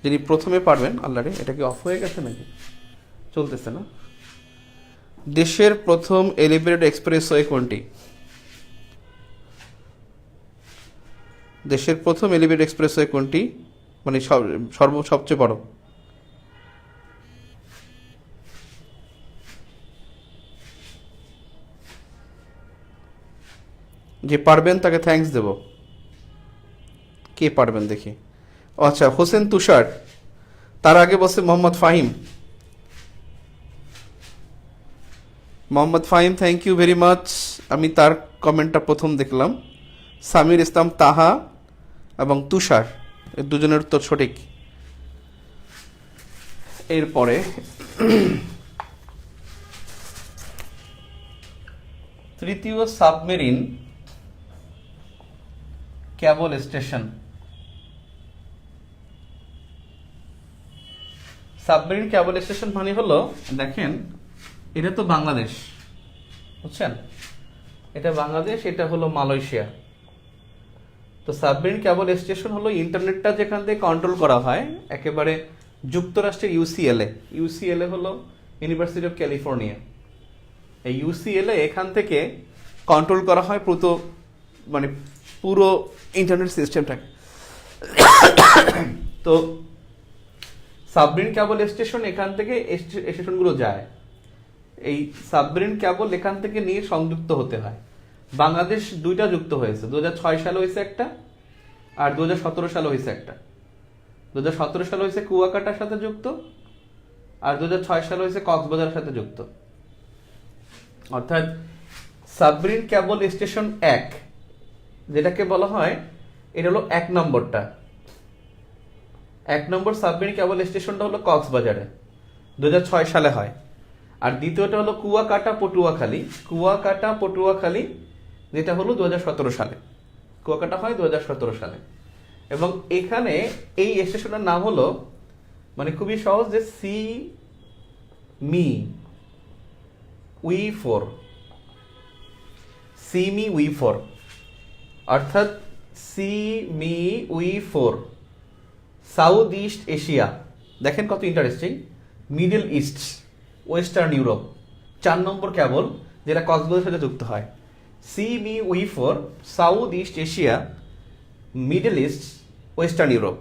যিনি প্রথমে পারবেন, আল্লাহরে এটা কি অফ হয়ে গেছে নাকি চলতেছে না? দেশের প্রথম এলিভেটেড এক্সপ্রেসওয়ে কোনটি? দেশের প্রথম এলিভেটেড এক্সপ্রেসওয়ে কোনটি, মানে সবচেয়ে বড়? যে পারবেন তাকে থ্যাঙ্কস দেব। কে পারবেন দেখি? আচ্ছা, হোসেন তুষার। তার আগে বসে Mohammad Fahim. Thank you very much. আমি তার কমেন্টটা প্রথম দেখলাম। সামির ইসলাম, তাহা এবং তুষার, এর দুজনের উত্তর সঠিক। এরপরে তৃতীয় submarine cable station. Submarine cable station মানে হলো, দেখেন এটা তো বাংলাদেশ, বুঝছেন, এটা বাংলাদেশ, এটা হলো মালয়েশিয়া। তো সাবমেরিন কেবল স্টেশন হলো ইন্টারনেটটা যেখান থেকে কন্ট্রোল করা হয় একেবারে যুক্তরাষ্ট্রের ইউসিএলএ হলো ইউনিভার্সিটি অফ ক্যালিফোর্নিয়া। এই ইউসিএলএ এখান থেকে কন্ট্রোল করা হয় মানে পুরো ইন্টারনেট সিস্টেমটাকে। তো সাবমেরিন কেবল স্টেশন, এখান থেকে স্টেশনগুলো যায়, এই সাবমেরিন কেবল এখান থেকে নিয়ে সংযুক্ত হতে হয়। বাংলাদেশ দুইটা যুক্ত হয়েছে, 2006 সালে হয়েছে একটা, আর 2017 সালে হয়েছে একটা। 2017 সালে হয়েছে কুয়াকাটার সাথে যুক্ত, আর 2006 সালে হয়েছে কক্সবাজারের সাথে যুক্ত। অর্থাৎ সাবমেরিন কেবল স্টেশন 1 যেটাকে বলা হয়, এটা হলো 1 নম্বরটা। 1 নম্বর সাবমেরিন কেবল স্টেশনটা হলো কক্সবাজারে, 2006 সালে হয়। আর দ্বিতীয়টা হলো কুয়াকাটা পটুয়াখালী, যেটা হলো 2017 সালে। কুয়াকাটা হয় 2017 সালে। এবং এখানে এই স্টেশনের নাম হলো, মানে খুবই সহজ, যে সি মি উই ফোর, অর্থাৎ see me we four, south east Asia. দেখেন কত interesting, middle East, Western Europe, 4 নম্বর কেবল, যেটা কক্সবাজারের সাথে যুক্ত হয়। See me we four, south east Asia, middle East, Western Europe.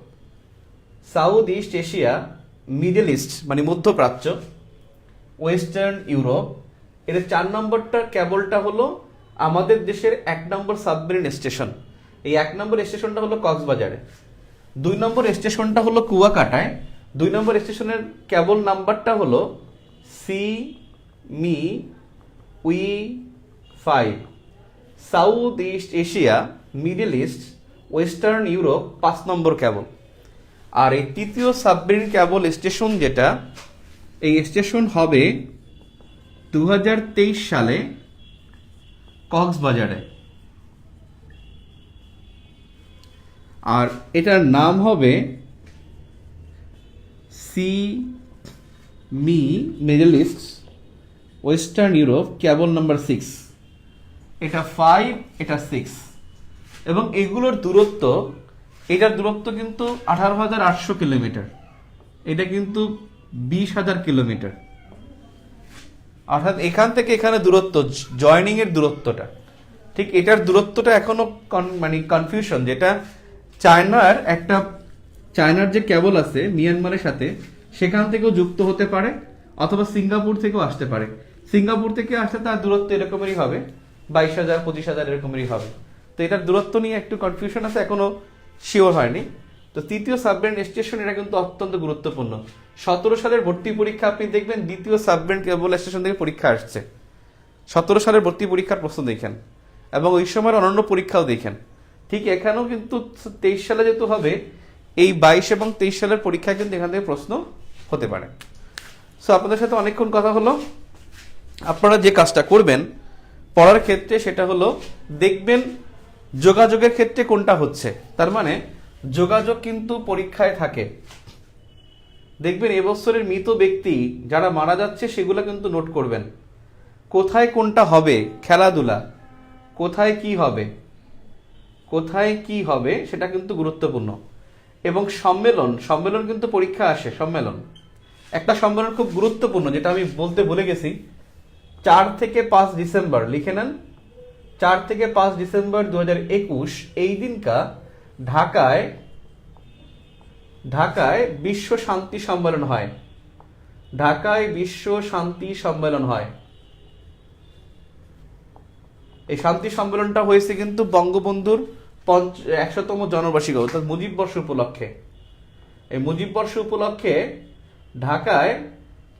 South east Asia, middle east মানে মধ্যপ্রাচ্য, ওয়েস্টার্ন ইউরোপ। এর 4 নম্বরটার কেবলটা হলো আমাদের দেশের 1 নম্বর সাবমেরিন স্টেশন। এই 1 নম্বর স্টেশনটা হলো কক্সবাজারে, 2 নম্বর স্টেশনটা হলো কুয়াকাটায়। 2 নম্বর স্টেশনের কেবল নাম্বারটা হলো see me we 5, south east Asia, middle East, Western Europe, 5 নম্বর কেবল। আর এই তৃতীয় সাবমেরিন কেবল স্টেশন যেটা, এই স্টেশন হবে 2023 সালে কক্সবাজারে, আর এটার নাম হবে সি মি মিডল ইস্ট, ওয়েস্টার্ন ইউরোপ, কেবল নাম্বার 6। এটা 5, এটা 6। এবং এগুলোর দূরত্ব, এটার দূরত্ব কিন্তু 18,800 কিলোমিটার, এটা কিন্তু 20,000 কিলোমিটার। অর্থাৎ এখান থেকে এখানে দূরত্ব, জয়নিং এর দূরত্বটা ঠিক, এটার দূরত্বটা এখনো মানে কনফিউশন, যেটা চায়নার যে কেবল আছে মিয়ানমারের সাথে, সেখান থেকেও যুক্ত হতে পারে, অথবা সিঙ্গাপুর থেকেও আসতে পারে। সিঙ্গাপুর থেকে আসলে তার দূরত্ব এরকমেরই হবে, 22,000 25,000 এরকমেরই হবে। তো এটার দূরত্ব নিয়ে একটু কনফিউশন আছে, এখনো শিওর হয়নি। তো তৃতীয় সাবমেরিন স্টেশন, এটা কিন্তু অত্যন্ত গুরুত্বপূর্ণ। 17 সালের ভর্তি পরীক্ষা আপনি দেখবেন দ্বিতীয় সাবমেরিন কেবল স্টেশন থেকে পরীক্ষা আসছে। 17 সালের ভর্তি পরীক্ষার প্রশ্ন দেখেন, এবং ওই সময়ের অন্যান্য পরীক্ষাও দেখেন। ঠিক এখানেও কিন্তু 23 সালে যেহেতু হবে, এই 22 এবং 23 সালের পরীক্ষায় কিন্তু এখান থেকে প্রশ্ন হতে পারে। সো আপনাদের সাথে অনেকক্ষণ কথা হলো। আপনারা যে কাজটা করবেন পড়ার ক্ষেত্রে, সেটা হলো দেখবেন যোগাযোগের ক্ষেত্রে কোনটা হচ্ছে। তার মানে যোগাযোগ কিন্তু পরীক্ষায় থাকে। দেখবেন এবছরের মৃত ব্যক্তি যারা মারা যাচ্ছে সেগুলো কিন্তু নোট করবেন। কোথায় কোনটা হবে, খেলাধুলা, কোথায় কি হবে সেটা কিন্তু গুরুত্বপূর্ণ। এবং সম্মেলন কিন্তু পরীক্ষা আসে। একটা সম্মেলন খুব গুরুত্বপূর্ণ, যেটা আমি বলতে ভুলে গেছি। 4 থেকে 5 ডিসেম্বর লিখে নেন, 4 থেকে 5 ডিসেম্বর 2021 এই দিনকা ঢাকায় বিশ্ব শান্তি সম্মেলন হয়। এই শান্তি সম্মেলনটা হয়েছে কিন্তু বঙ্গবন্ধুর 100তম জন্মবার্ষিকী, অর্থাৎ মুজিব বর্ষ উপলক্ষে। এই মুজিব বর্ষ উপলক্ষে ঢাকায়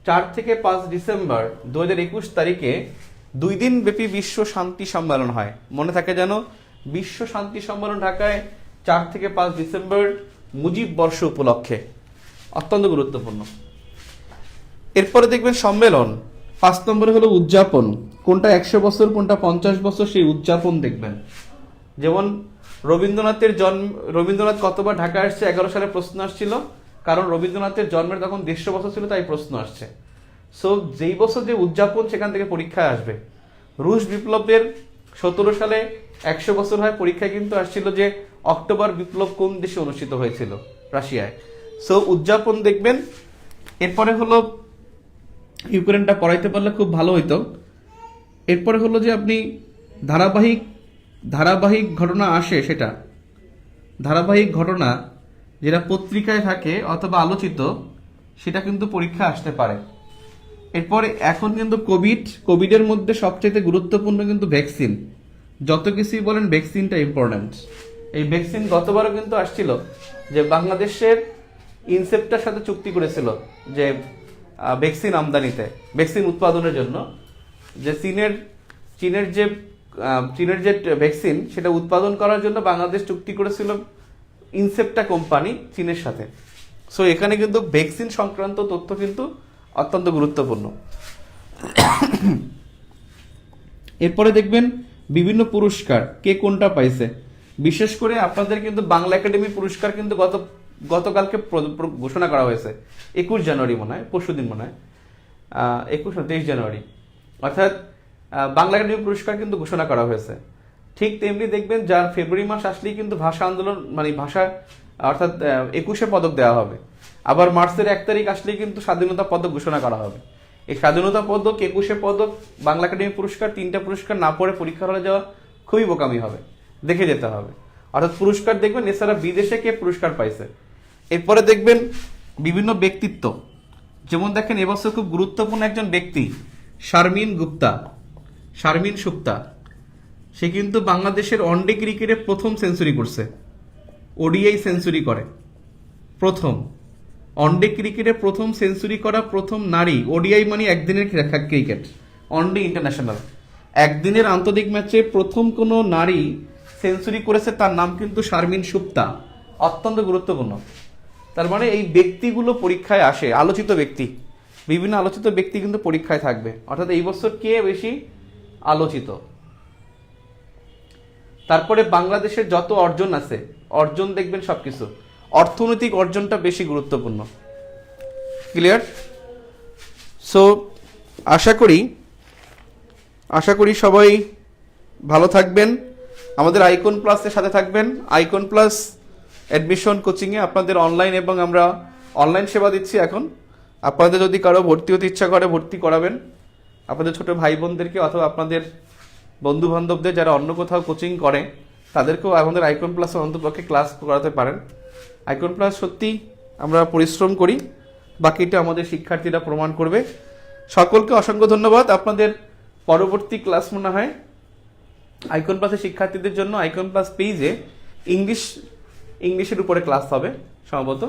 4 থেকে 5 ডিসেম্বর 2021 তারিখে 2 দিন ব্যাপী বিশ্ব শান্তি সম্মেলন হয়। মনে থাকে যেন, বিশ্ব শান্তি সম্মেলন ঢাকায় 4 থেকে 5 ডিসেম্বর মুজিব বর্ষ উপলক্ষে, অত্যন্ত গুরুত্বপূর্ণ। এরপরে দেখবেন সম্মেলন। 5 নম্বরে হলো উদযাপন, কোনটা 100 বছর কোনটা 50 বছর, সেই উদযাপন দেখবেন। যেমন রবীন্দ্রনাথ কতবার ঢাকা আসছে 11 সালে প্রশ্ন আসছিল, কারণ রবীন্দ্রনাথের জন্মের তখন 150 বছর ছিল, তাই প্রশ্ন আসছে। সো যেই বছর যে উদযাপন, সেখান থেকে পরীক্ষায় আসবে। রুশ বিপ্লবের 17 সালে 100 বছর হয়, পরীক্ষায় কিন্তু আসছিল যে অক্টোবর বিপ্লব কোন দেশে অনুষ্ঠিত হয়েছিল, রাশিয়ায়। সো উদযাপন দেখবেন। এরপরে হলো, ইউক্রেনটা পড়াইতে পারলে খুব ভালো হইতো। এরপরে হলো যে আপনি ধারাবাহিক ধারাবাহিক ঘটনা আসে, সেটা ধারাবাহিক ঘটনা যেটা পত্রিকায় থাকে অথবা আলোচিত, সেটা কিন্তু পরীক্ষা আসতে পারে। এরপরে এখন কিন্তু কোভিডের মধ্যে সবচেয়ে গুরুত্বপূর্ণ কিন্তু ভ্যাকসিন। যত কিছুই বলেন ভ্যাকসিনটা ইম্পর্ট্যান্ট। এই ভ্যাকসিন গতবারও কিন্তু আসছিল যে বাংলাদেশের ইনসেপ্টার সাথে চুক্তি করেছিল যে ভ্যাকসিন আমদানিতে, ভ্যাকসিন উৎপাদনের জন্য, যে চীনের যে ভ্যাকসিন সেটা উৎপাদন করার জন্য বাংলাদেশ চুক্তি করেছিল ইনসেপ্টা কোম্পানি চীনের সাথে। সো এখানে কিন্তু ভ্যাকসিন সংক্রান্ত তথ্য কিন্তু অত্যন্ত গুরুত্বপূর্ণ। এরপরে দেখবেন বিভিন্ন পুরস্কার কে কোনটা পাইছে। বিশেষ করে আপনাদের কিন্তু বাংলা একাডেমি পুরস্কার কিন্তু গতকালকে ঘোষণা করা হয়েছে, 21 জানুয়ারি মনে হয়, পরশুদিন মনে হয়, 23 জানুয়ারি, অর্থাৎ বাংলা একাডেমি পুরস্কার কিন্তু ঘোষণা করা হয়েছে। ঠিক তেমনি দেখবেন যার ফেব্রুয়ারি মাস আসলেই কিন্তু ভাষা আন্দোলন মানে ভাষা অর্থাৎ 21 পদক দেওয়া হবে। আবার মার্চের 1 তারিখ আসলেই কিন্তু স্বাধীনতা পদক ঘোষণা করা হবে। এই স্বাধীনতা পদক, 21 পদক, বাংলা একাডেমি পুরস্কার, 3টা পুরস্কার না পড়ে পরীক্ষার হলে যাওয়া খুবই বোকামি হবে, দেখে যেতে হবে। অর্থাৎ পুরস্কার দেখবেন এছাড়া বিদেশে কে পুরস্কার পাইছে। এরপরে দেখবেন বিভিন্ন ব্যক্তিত্ব, যেমন দেখেন এবছর খুব গুরুত্বপূর্ণ একজন ব্যক্তি শারমিন সুক্তা। সে কিন্তু বাংলাদেশের ওয়ানডে ক্রিকেটে প্রথম সেঞ্চুরি করছে, ওডিআই সেঞ্চুরি করে প্রথম, ওয়ানডে ক্রিকেটে প্রথম সেঞ্চুরি করা প্রথম নারী। ওডিআই মানে একদিনের ক্রিকেট, ওয়ানডে ইন্টারন্যাশনাল, একদিনের আন্তর্জাতিক ম্যাচে প্রথম কোনো নারী সেঞ্চুরি করেছে, তার নাম কিন্তু শারমিন সুক্তা। অত্যন্ত গুরুত্বপূর্ণ। তার মানে এই ব্যক্তিগুলো পরীক্ষায় আসে, আলোচিত ব্যক্তি, বিভিন্ন আলোচিত ব্যক্তি কিন্তু পরীক্ষায় থাকবে। অর্থাৎ এই বছর কে বেশি আলোচিত। তারপরে বাংলাদেশের যত অর্জন আছে, অর্জন দেখবেন সবকিছু, অর্থনৈতিক অর্জনটা বেশি গুরুত্বপূর্ণ। ক্লিয়ার? সো আশা করি সবাই ভালো থাকবেন, আমাদের আইকন প্লাসের সাথে থাকবেন। আইকন প্লাস অ্যাডমিশন কোচিংয়ে আপনাদের অনলাইন এবং আমরা অনলাইন সেবা দিচ্ছি এখন। আপনাদের যদি কারো ভর্তি হতে ইচ্ছা করে ভর্তি করাবেন, আপনাদের ছোট ভাই বোনদেরকে অথবা আপনাদের বন্ধু বান্ধবদের যারা অন্য কোথাও কোচিং করে তাদেরকেও আমাদের আইকন প্লাসে অন্তপক্ষে ক্লাস করাতে পারেন। আইকন প্লাস সত্যি আমরা পরিশ্রম করি, বাকিটা আমাদের শিক্ষার্থীরা প্রমাণ করবে। সকলকে অসংখ্য ধন্যবাদ। আপনাদের পরবর্তী ক্লাস মনে হয় আইকন প্লাসের শিক্ষার্থীদের জন্য আইকন প্লাস পেজে ইংলিশের উপরে ক্লাস হবে সম্ভবত।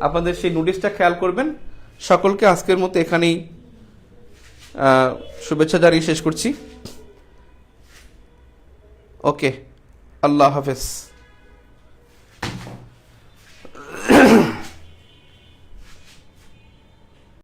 আপনাদের সেই নোটিশটা খেয়াল করবেন। সকলকে আজকের মতো এখানেই শুভেচ্ছা জানিয়ে শেষ করছি। ওকে, আল্লাহ হাফেজ।